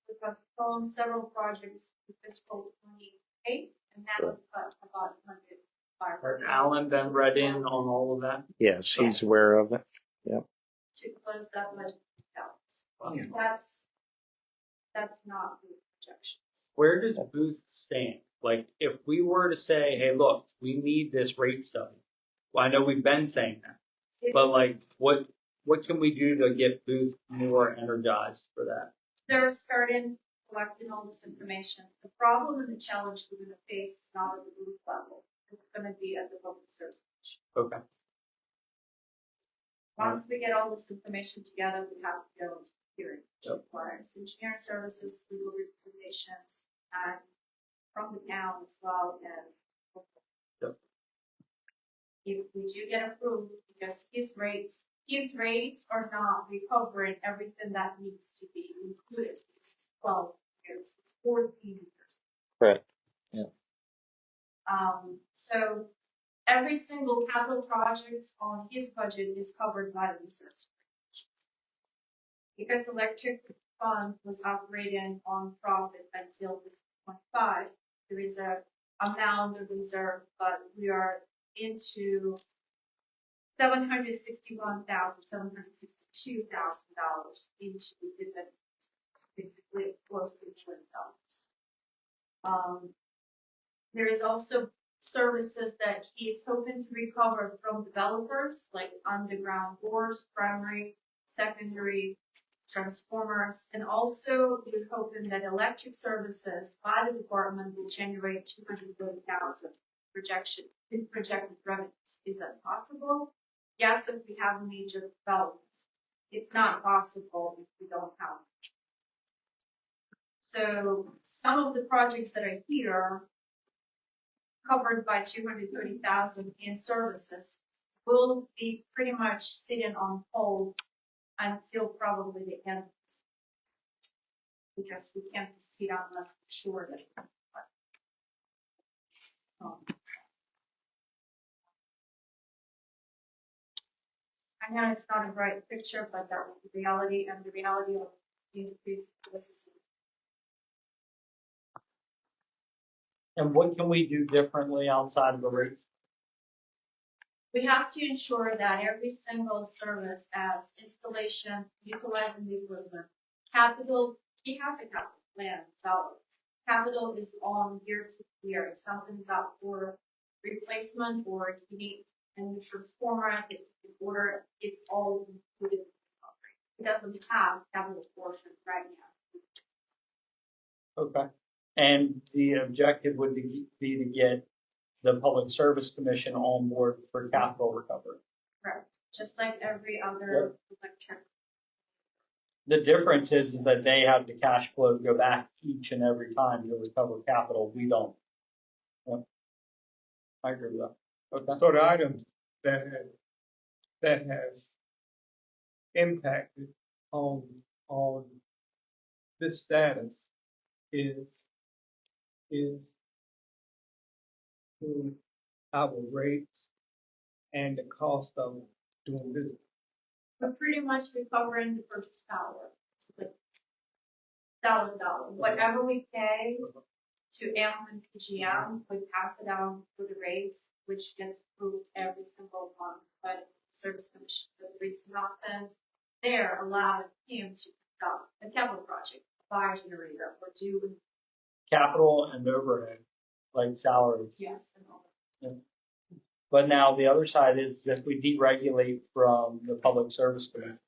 we postponed several projects to fiscal 28, and that would cut about 105. Has Alan been read in on all of that? Yes, he's aware of it. Yep. To close that budget balance. That's not the projections. Where does Booth stand? Like, if we were to say, hey, look, we need this rate study. Well, I know we've been saying that, but like, what can we do to get Booth more energized for that? They're starting collecting all this information. The problem and the challenge we're going to face is not at the Booth level. It's going to be at the public service. Okay. Once we get all this information together, we have to go to hearing, which requires engineering services, legal representations, and from the town as well as. If we do get approved, because his rates are not recovering everything that needs to be included. 12 years, it's 14 years. Correct. Yeah. So every single capital project on his budget is covered by the reserves. Because electric fund was operating on profit until this 25, there is a amount of reserve, but we are into $762,000 into the basically close to $1 million. There is also services that he's hoping to recover from developers, like underground bores, primary, secondary, transformers, and also we're hoping that electric services by the department will generate $230,000 projected revenues. Is that possible? Yes, if we have major developments. It's not possible if we don't have it. So some of the projects that are here covered by $230,000 in services will be pretty much sitting on hold until probably the end of this, because we can't proceed unless we're sure that. I know it's not a bright picture, but that was the reality, and the reality of these is. And what can we do differently outside of the rates? We have to ensure that every single service as installation, utilizing the equipment, capital, he has a capital plan, so capital is on year to year. If something's up for replacement or you need an insurance format, if you can order, it's all included in the contract. It doesn't have capital portion right now. Okay. And the objective would be to get the Public Service Commission on board for capital recovery. Correct. Just like every other electric. The difference is that they have the cash flow go back each and every time to recover capital. We don't. Yep. I agree with that. Okay. So the items that have impacted on this status is our rates and the cost of doing business. We're pretty much recovering the purchase power. It's like dollar to dollar. Whatever we pay to AM and PGM, we pass it on for the rates, which gets approved every single month by the Service Commission. But the reason not then they're allowing him to pick up a capital project, fire generator, or do Capital and overhead, like salaries. yes and all. But now the other side is if we deregulate from the Public Service Commission,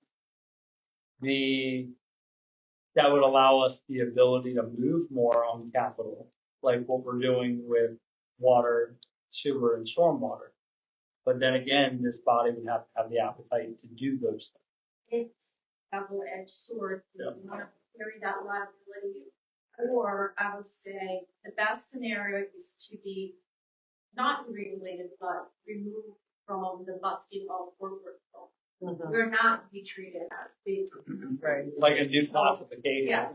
that would allow us the ability to move more on capital, like what we're doing with water, sewer, and stormwater. But then again, this body would have to have the appetite to do those things. It's double-edged sword. Yeah. You want to carry that liability. Or I would say the best scenario is to be not deregulated, but removed from the basket of corporate law. We're not to be treated as big. Right. Like a new classification. Yes,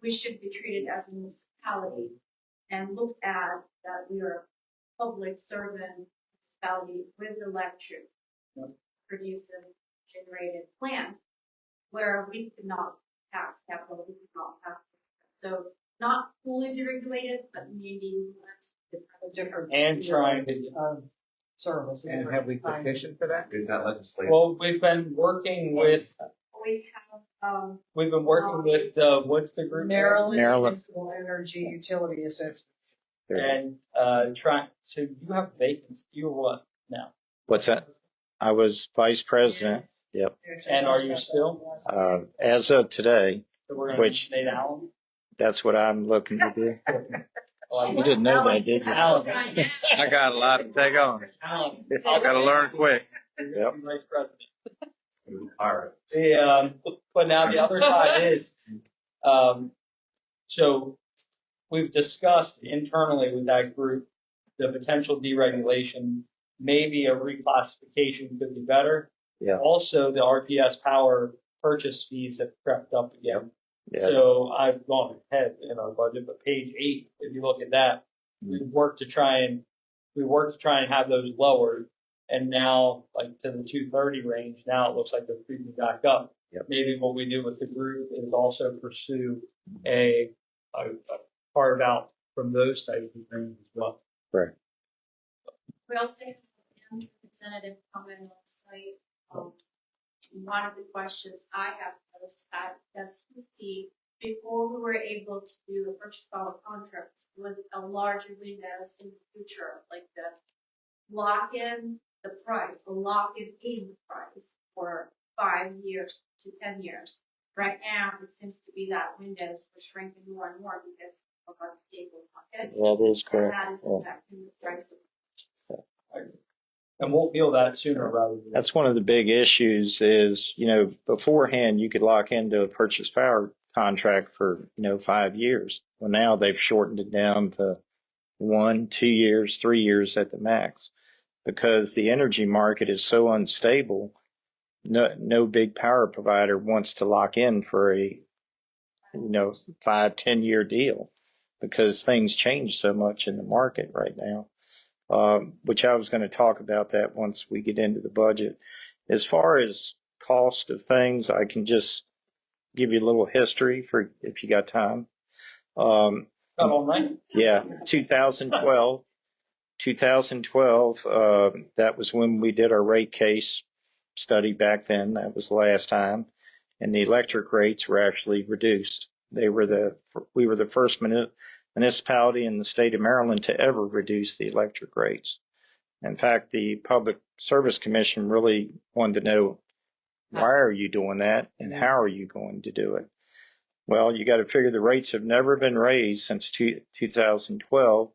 we should be treated as a municipality and look at that we are a public servant municipality with electric producing generated plant where we could not pass capital, we could not pass this. So not fully deregulated, but maybe Different. And trying to, Service. And have we petitioned for that? Is that legislative? well, we've been working with, we have, what's the group? Maryland. Maryland Municipal Energy Utility Assessment. And trying, so you have vacancy, you're what now? What's that? I was vice president. Yep. And are you still? As of today, So we're gonna Which- nominate Alan? that's what I'm looking to do. Well, You didn't know that, did you? Alan. I got a lot to take on. Alan. I gotta learn quick. You're gonna be vice president. All right. But now the other side is, so we've discussed internally with that group, the potential deregulation, maybe a reclassification could be better. Yeah. Also, the RPS power purchase fees have crept up again. Yeah. So I've gone ahead in our budget, but page 8, if you look at that, we worked to try and have those lowered. And now, like to the 230 range, now it looks like they're creeping back up. Yep. Maybe what we do with the group is also pursue a carve out from those types of things as well. Right. we also have a representative come in on site. One of the questions I have posed at does he see before we were able to do the purchase power contracts with a larger windows in the future, like the lock in the price or lock in the price for 5 years to 10 years. Right now, it seems to be that windows are shrinking more and more because of our stable market. That is correct. That is Yeah. affecting the price of purchase. And we'll feel that sooner rather than later. That's one of the big issues is, beforehand you could lock into a purchase power contract for, 5 years. Well, now they've shortened it down to 1, 2 years, 3 years at the max because the energy market is so unstable. No big power provider wants to lock in for a, 5, 10 year deal because things change so much in the market right now. Which I was going to talk about that once we get into the budget. As far as cost of things, I can just give you a little history for if you got time. Not all night. Yeah, 2012, 2012, that was when we did our rate case study back then. That was the last time. And the electric rates were actually reduced. We were the first municipality in the state of Maryland to ever reduce the electric rates. In fact, the Public Service Commission really wanted to know, why are you doing that and how are you going to do it? Well, you got to figure the rates have never been raised since 2012.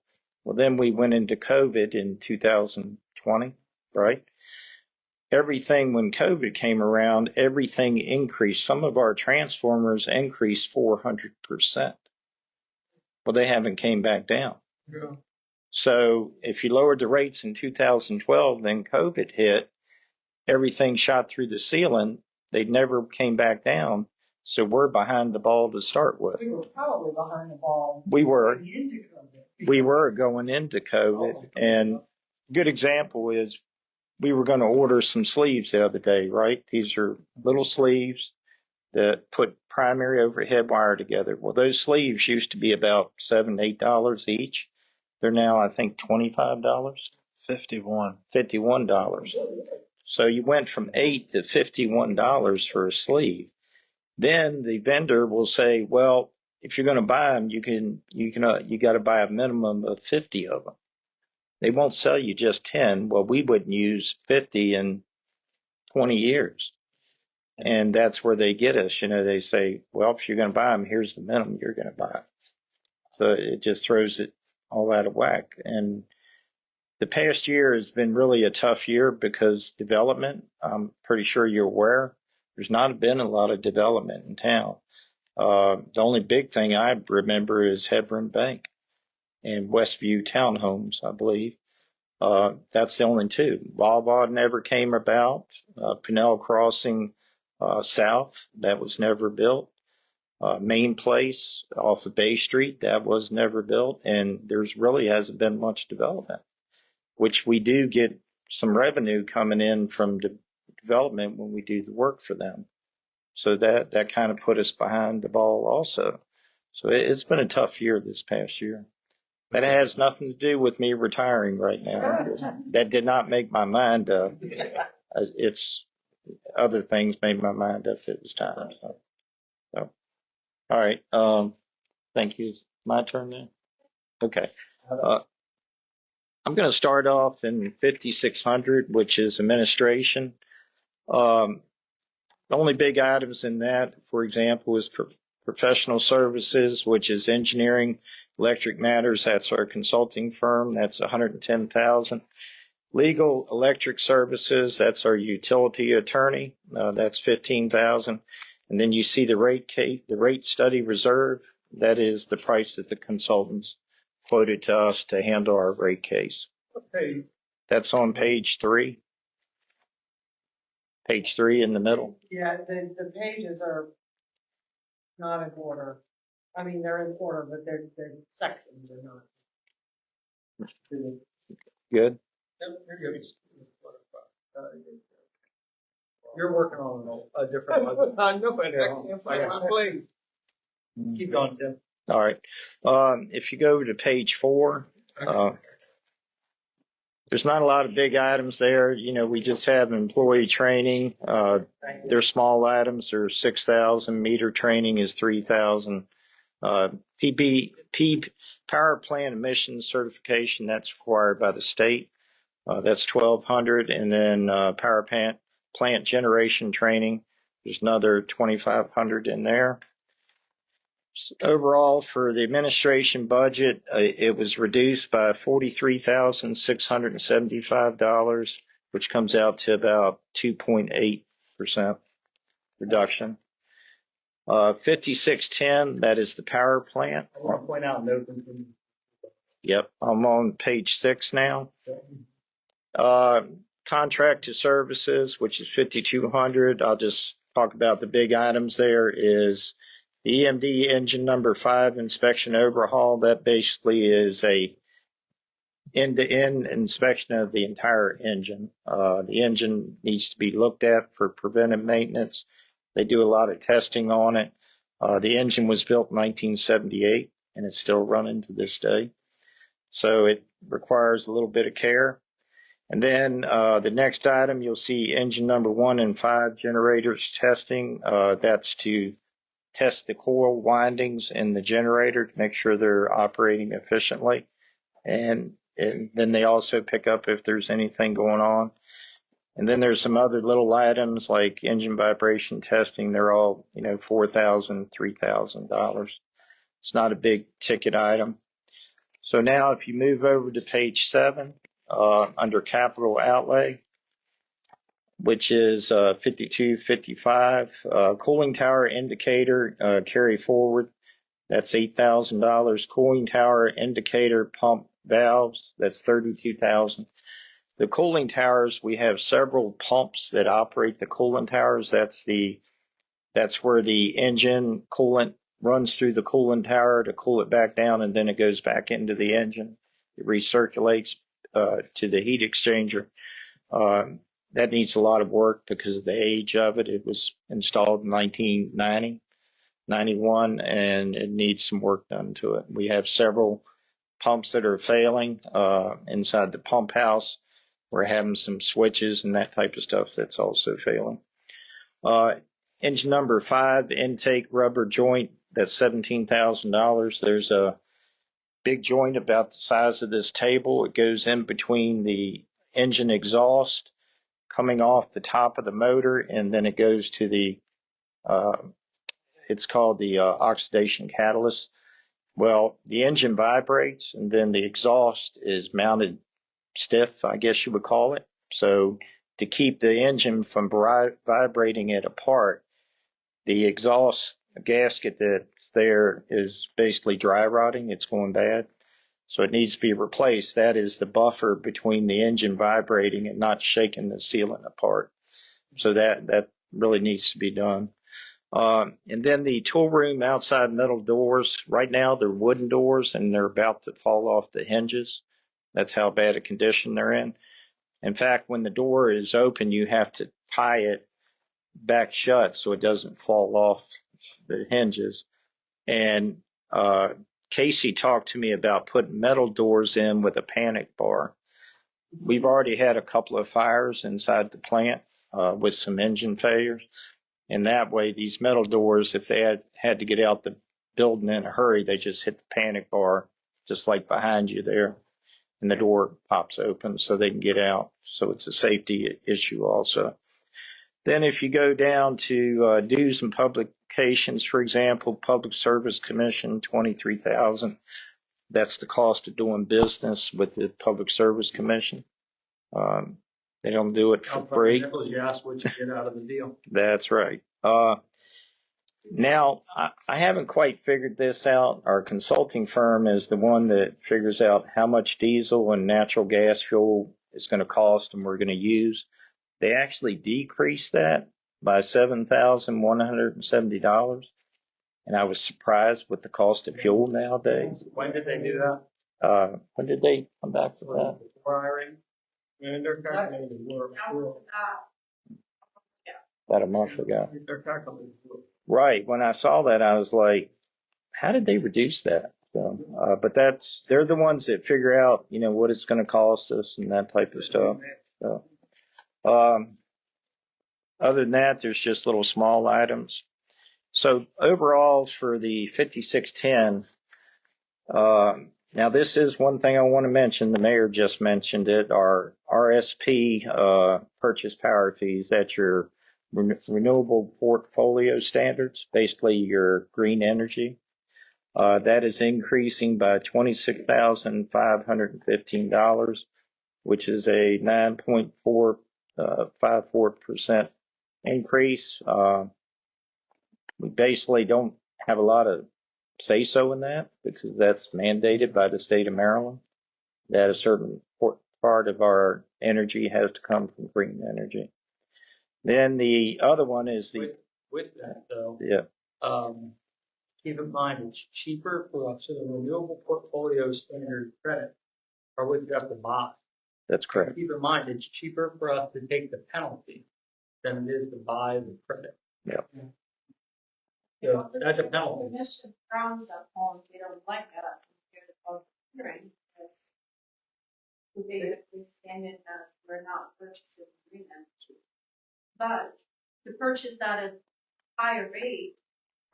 Well, then we went into COVID in 2020, right? Everything, when COVID came around, everything increased. Some of our transformers increased 400%. Well, they haven't came back down. Yeah. So if you lowered the rates in 2012, then COVID hit, everything shot through the ceiling. They never came back down. So we're behind the ball to start with. We were probably behind the ball. We were. Going into COVID. We were going into COVID. And a good example is we were going to order some sleeves the other day, right? These are little sleeves that put primary overhead wire together. Well, those sleeves used to be about $7, $8 each. They're now, I think, $25. $51. So you went from $8 to $51 for a sleeve. Then the vendor will say, well, if you're going to buy them, you got to buy a minimum of 50 of them. They won't sell you just 10. Well, we wouldn't use 50 in 20 years. And that's where they get us. They say, well, if you're going to buy them, here's the minimum you're going to buy. So it just throws it all out of whack. And the past year has been really a tough year because development, I'm pretty sure you're aware, there's not been a lot of development in town. The only big thing I remember is Hebron Bank and Westview Townhomes, I believe. That's the only two. Wawa never came about. Pinnell Crossing South, that was never built. Main Place off of Bay Street, that was never built. And there's really hasn't been much development, which we do get some revenue coming in from development when we do the work for them. So that kind of put us behind the ball also. So it's been a tough year this past year. That has nothing to do with me retiring right now. That did not make my mind up. It's other things made my mind up. It was time. So. All right. Thank you. Is my turn now? Okay. I'm going to start off in 5600, which is administration. The only big items in that, for example, is professional services, which is engineering, electric matters. That's our consulting firm. That's $110,000. Legal electric services. That's our utility attorney. That's $15,000. And then you see the rate study reserve. That is the price that the consultants quoted to us to handle our rate case. Okay. That's on page 3. Page 3 in the middle. Yeah, the pages are not in order. I mean, they're in order, but their sections are not. Good. You're working on a different one. I know, but I can't find my place. Keep going, Tim. All right. If you go to page 4, there's not a lot of big items there. We just have employee training. They're small items. They're $6,000. Meter training is $3,000. Power plant emissions certification, that's required by the state. That's $1,200. And then power plant generation training, there's another $2,500 in there. Overall, for the administration budget, it was reduced by $43,675, which comes out to about 2.8% reduction. 5610, that is the power plant. I want to point out no continuing. Yep, I'm on page 6 now. Contract to services, which is 5,200. I'll just talk about the big items there. Is the EMD engine number 5 inspection overhaul. That basically is a end-to-end inspection of the entire engine. The engine needs to be looked at for preventive maintenance. They do a lot of testing on it. The engine was built in 1978 and it's still running to this day. So it requires a little bit of care. And then the next item, you'll see engine number 1 and 5 generators testing. That's to test the coil windings in the generator to make sure they're operating efficiently. And then they also pick up if there's anything going on. And then there's some other little items like engine vibration testing. They're all, $4,000, $3,000. It's not a big ticket item. So now if you move over to page 7, under capital outlay, which is 5255, cooling tower indicator carry forward. That's $8,000. Cooling tower indicator pump valves. That's $32,000. The cooling towers, we have several pumps that operate the cooling towers. That's where the engine coolant runs through the cooling tower to cool it back down, and then it goes back into the engine. It recirculates to the heat exchanger. That needs a lot of work because of the age of it. It was installed in 1990, 91, and it needs some work done to it. We have several pumps that are failing inside the pump house. We're having some switches and that type of stuff that's also failing. Engine number 5, intake rubber joint, that's $17,000. There's a big joint about the size of this table. It goes in between the engine exhaust coming off the top of the motor, and then it goes to the, it's called the oxidation catalyst. Well, the engine vibrates, and then the exhaust is mounted stiff, I guess you would call it. So to keep the engine from vibrating it apart, the exhaust gasket that's there is basically dry rotting. It's going bad. So it needs to be replaced. That is the buffer between the engine vibrating and not shaking the sealant apart. So that really needs to be done. And then the tool room outside metal doors. Right now they're wooden doors and they're about to fall off the hinges. That's how bad a condition they're in. In fact, when the door is open, you have to tie it back shut so it doesn't fall off the hinges. And Casey talked to me about putting metal doors in with a panic bar. We've already had a couple of fires inside the plant with some engine failures. And that way, these metal doors, if they had to get out the building in a hurry, they just hit the panic bar, just like behind you there. And the door pops open so they can get out. So it's a safety issue also. Then if you go down to dues and publications, for example, Public Service Commission, $23,000. That's the cost of doing business with the Public Service Commission. They don't do it for free. You ask what you get out of the deal. That's right. Now, I haven't quite figured this out. Our consulting firm is the one that figures out how much diesel and natural gas fuel is going to cost and we're going to use. They actually decreased that by $7,170. And I was surprised with the cost of fuel nowadays. When did they do that? When did they come back to that? Before hiring? And they're calculating That was About a month ago. they're calculating. Right. When I saw that, I was like, how did they reduce that? So, but they're the ones that figure out, what it's going to cost us and that type of stuff. So, other than that, there's just little small items. So overall for the 5610, now this is one thing I want to mention. The mayor just mentioned it. Our RSP, purchase power fees, that's your renewable portfolio standards, basically your green energy. That is increasing by $26,515, which is a 9.54% increase. We basically don't have a lot of say so in that because that's mandated by the state of Maryland that a certain part of our energy has to come from green energy. Then the other one is With that though, yeah. Keep in mind it's cheaper for us. So the renewable portfolio standard credit are what you have to buy. That's correct. Keep in mind it's cheaper for us to take the penalty than it is to buy the credit. Yeah. So that's a penalty. Commission frowns upon, they don't like that compared to public hearing, because is standard as we're not purchasing green energy. But to purchase that at higher rate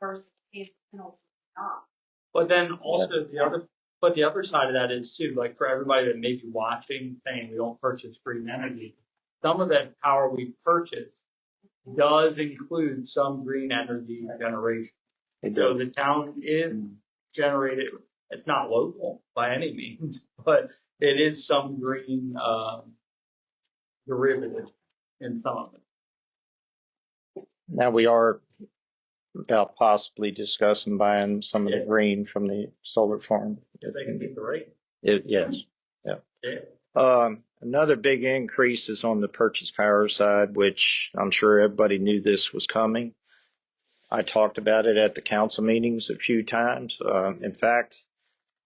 versus paying the penalty not. But then also the other side of that is too, like for everybody that may be watching saying we don't purchase green energy, some of that power we purchase does include some green energy generation. So the town is generated, it's not local by any means, but it is some green derivative in some of it. Now we are about possibly discussing buying some of the green from the solar farm. If they can get the rate. Yes. Yeah. Another big increase is on the purchase power side, which I'm sure everybody knew this was coming. I talked about it at the council meetings a few times. In fact,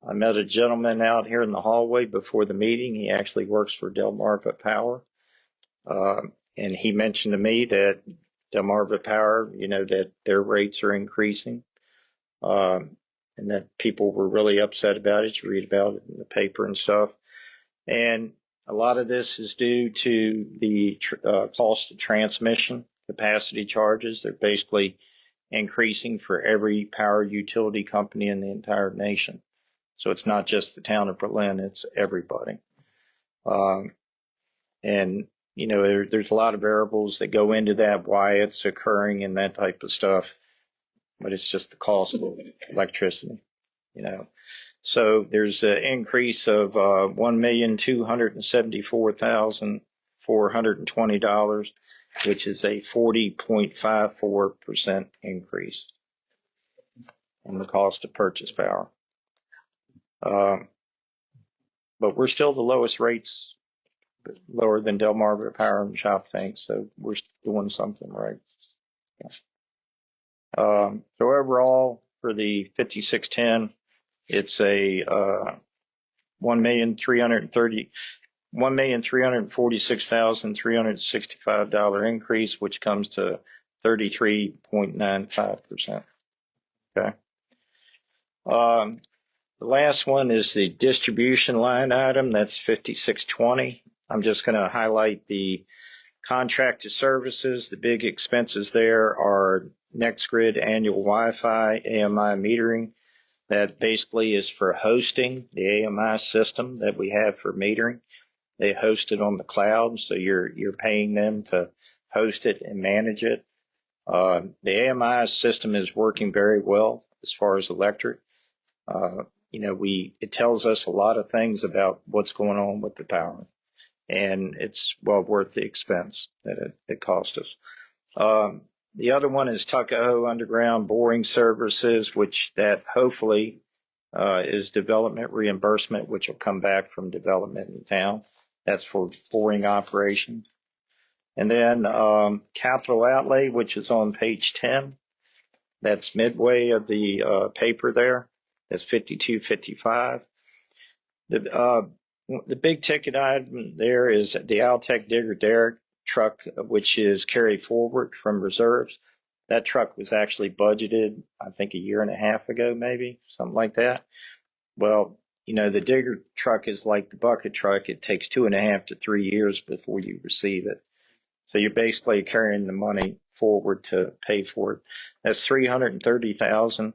I met a gentleman out here in the hallway before the meeting. He actually works for Delmarva Power. And he mentioned to me that Delmarva Power, that their rates are increasing. And that people were really upset about it. You read about it in the paper and stuff. And a lot of this is due to the cost of transmission capacity charges. They're basically increasing for every power utility company in the entire nation. So it's not just the town of Berlin, it's everybody. And, there's a lot of variables that go into that, why it's occurring and that type of stuff. But it's just the cost of electricity, So there's an increase of $1,274,420, which is a 40.54% increase in the cost of purchase power. But we're still the lowest rates, lower than Delmarva Power and Shop Tank, so we're doing something right. So overall, for the 5610, it's a $1,346,365 increase, which comes to 33.95%. Okay. The last one is the distribution line item. That's 5620. I'm just going to highlight the contracted services. The big expenses there are NextGrid annual Wi-Fi, AMI metering. That basically is for hosting the AMI system that we have for metering. They host it on the cloud, so you're paying them to host it and manage it. The AMI system is working very well as far as electric. It tells us a lot of things about what's going on with the power, and it's well worth the expense that it cost us. The other one is Tuckahoe Underground Boring Services, which that hopefully is development reimbursement, which will come back from development in town. That's for boring operations. And then capital outlay, which is on page 10. That's midway of the paper there. That's 5255. The big ticket item there is the Altec Digger Derrick truck, which is carried forward from reserves. That truck was actually budgeted, I think, a year and a half ago, maybe, something like that. Well, the digger truck is like the bucket truck. It takes 2.5 to 3 years before you receive it. So you're basically carrying the money forward to pay for it. That's $330,000.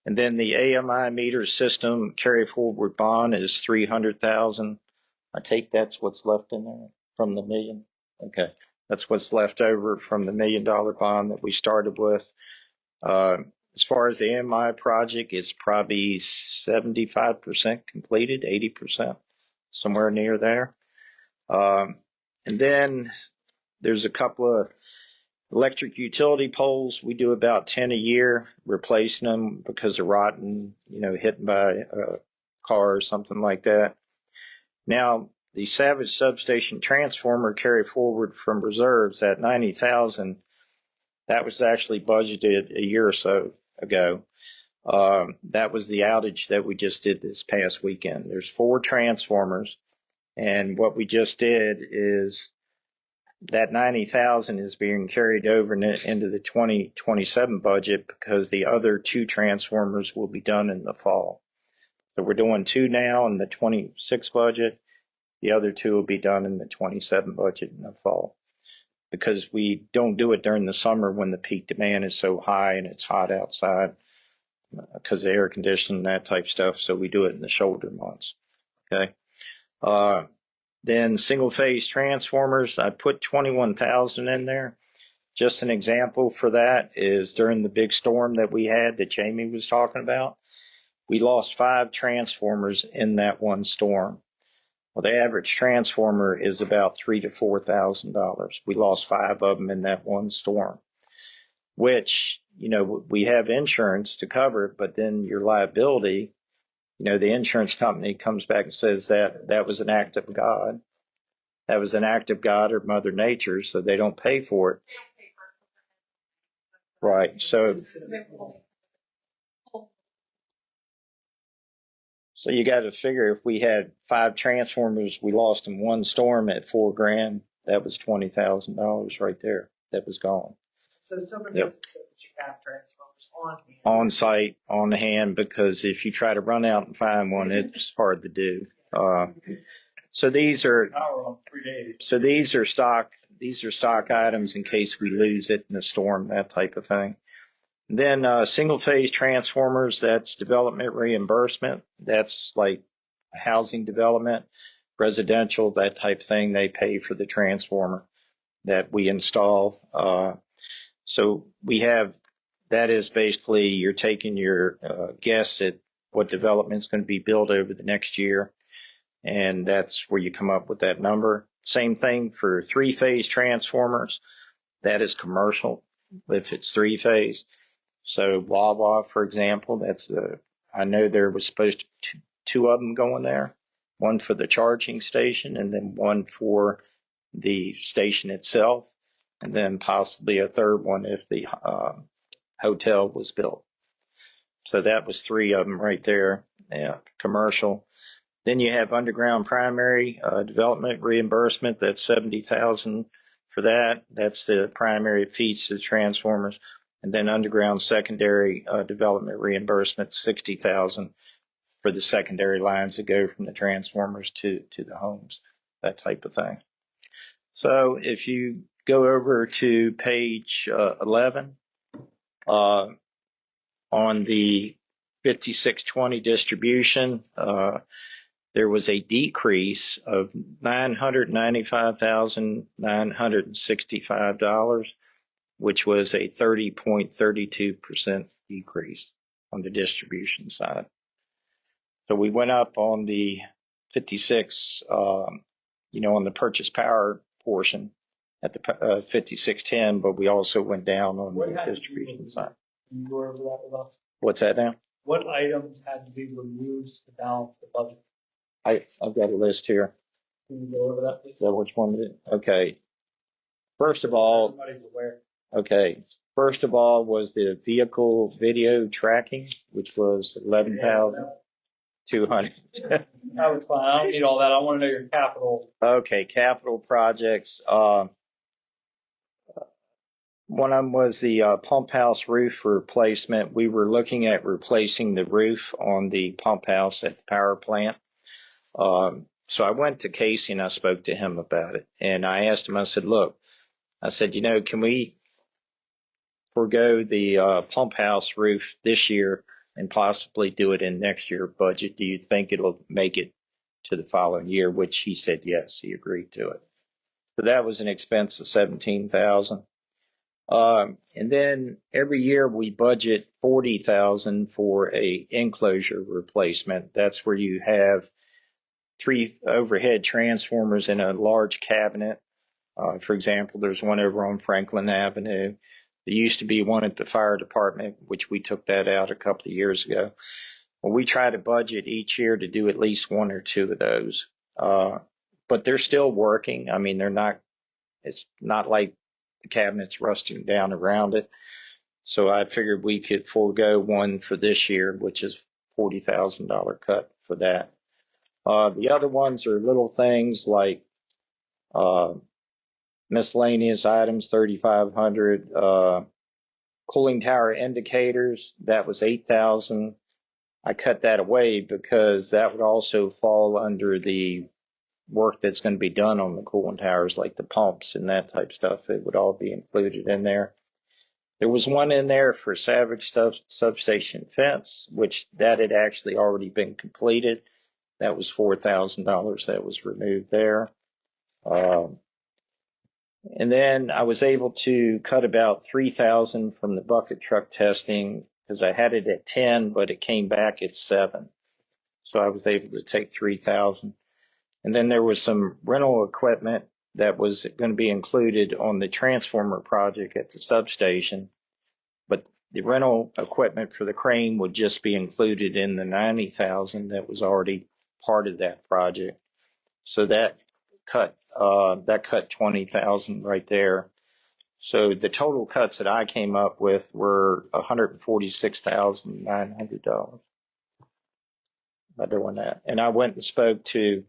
And then the AMI meter system carry forward bond is $300,000. I take that's what's left in there from the million. Okay. That's what's left over from the $1 million bond that we started with. As far as the AMI project, it's probably 75% completed, 80%, somewhere near there. And then there's a couple of electric utility poles. We do about 10 a year, replacing them because they're rotten, hit by a car or something like that. Now, the Savage substation transformer carry forward from reserves at $90,000. That was actually budgeted a year or so ago. That was the outage that we just did this past weekend. There's 4 transformers, and what we just did is that $90,000 is being carried over into the 2027 budget because the other 2 transformers will be done in the fall. So we're doing 2 now in the 26 budget, The other two will be done in the 27 budget in the fall, because we don't do it during the summer when the peak demand is so high and it's hot outside because of air conditioning, that type stuff. So we do it in the shoulder months. Okay. Then single phase transformers, I put 21,000 in there. Just an example for that is during the big storm that we had that Jamie was talking about, we lost 5 transformers in that one storm. Well, the average transformer is about $3,000 to $4,000. We lost 5 of them in that one storm, which, we have insurance to cover it, but then your liability, the insurance company comes back and says that was an act of God. That was an act of God or Mother Nature, so they don't pay for it. Right. So you got to figure if we had 5 transformers, we lost in one storm at $4,000. That was $20,000 right there. That was gone. So somebody has to say that you have transformers on hand. On site, on hand, because if you try to run out and find one, it's hard to do. So these are stock items in case we lose it in a storm, that type of thing. Then single phase transformers, that's development reimbursement. That's like housing development, residential, that type of thing. They pay for the transformer that we install. So we have, that is basically you're taking your guess at what development is going to be built over the next year, and that's where you come up with that number. Same thing for 3-phase transformers. That is commercial if it's 3-phase. So Wawa, for example, I know there was supposed to 2 of them going there, one for the charging station and then one for the station itself, and then possibly a third one if the hotel was built. So that was 3 of them right there, commercial. Then you have underground primary development reimbursement. That's $70,000 for that. That's the primary feeds to the transformers. And then underground secondary development reimbursement, $60,000 for the secondary lines that go from the transformers to the homes, that type of thing. So if you go over to page 11, on the 5620 distribution, there was a decrease of $995,965, which was a 30.32% decrease on the distribution side. So we went up on the 56, on the purchase power portion at the 5610, but we also went down on the distribution side. Can you go over that with us? What's that now? What items had to be removed to balance the budget? I've got a list here. Can you go over that, please? Is that which one is it? Okay. First of all, Everybody's aware. okay. First of all was the vehicle video tracking, which was 11,200. That was fine. I don't need all that. I want to know your capital. Okay, capital projects. One of them was the pump house roof replacement. We were looking at replacing the roof on the pump house at the power plant. So I went to Casey and I spoke to him about it. And I asked him, I said, look, can we forego the pump house roof this year and possibly do it in next year's budget? Do you think it'll make it to the following year? Which he said yes, he agreed to it. So that was an expense of $17,000. And then every year we budget $40,000 for a enclosure replacement. That's where you have 3 overhead transformers in a large cabinet. For example, there's one over on Franklin Avenue. There used to be one at the fire department, which we took that out a couple of years ago. Well, we try to budget each year to do at least 1 or 2 of those. But they're still working. I mean, it's not like the cabinet's rusting down around it. So I figured we could forego one for this year, which is $40,000 cut for that. The other ones are little things like miscellaneous items, $3,500. Cooling tower indicators, that was $8,000. I cut that away because that would also fall under the work that's going to be done on the cooling towers, like the pumps and that type of stuff. It would all be included in there. There was one in there for Savage substation fence, which that had actually already been completed. That was $4,000 that was removed there. And then I was able to cut about $3,000 from the bucket truck testing because I had it at 10, but it came back at 7. So I was able to take $3,000. And then there was some rental equipment that was going to be included on the transformer project at the substation. But the rental equipment for the crane would just be included in the $90,000 that was already part of that project. So that cut $20,000 right there. So the total cuts that I came up with were $146,900 by doing that. And I went and spoke to,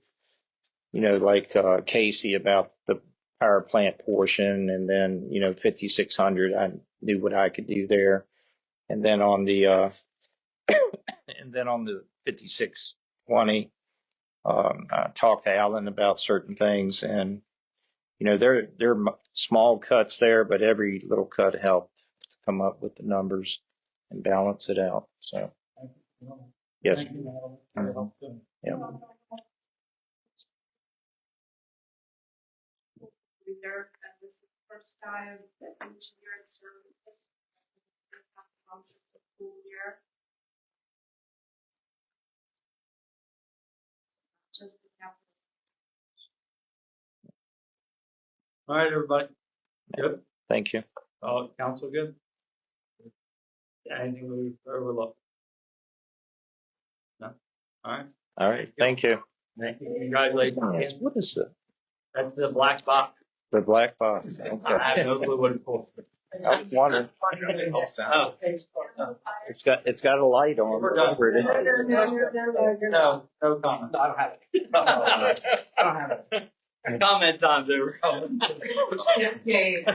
Casey about the power plant portion, and then, 5,600, I knew what I could do there. And then on the 5620, I talked to Alan about certain things, and there are small cuts there, but every little cut helped to come up with the numbers and balance it out. So yes. Yeah. Reserve, and this is the first time that engineering services have functioned for the full year. Just the capital. All right, everybody. Good. Thank you. Council good? Anything we overlooked? No? All right. All right. Thank you. Thank you. Congratulations. What is it? That's the black box. The black box. Okay. I have no clue what it's for. I was wondering. Oh. It's got a light on. We're done. No comment. I don't have it. I don't have it. Comment time's over. Yay.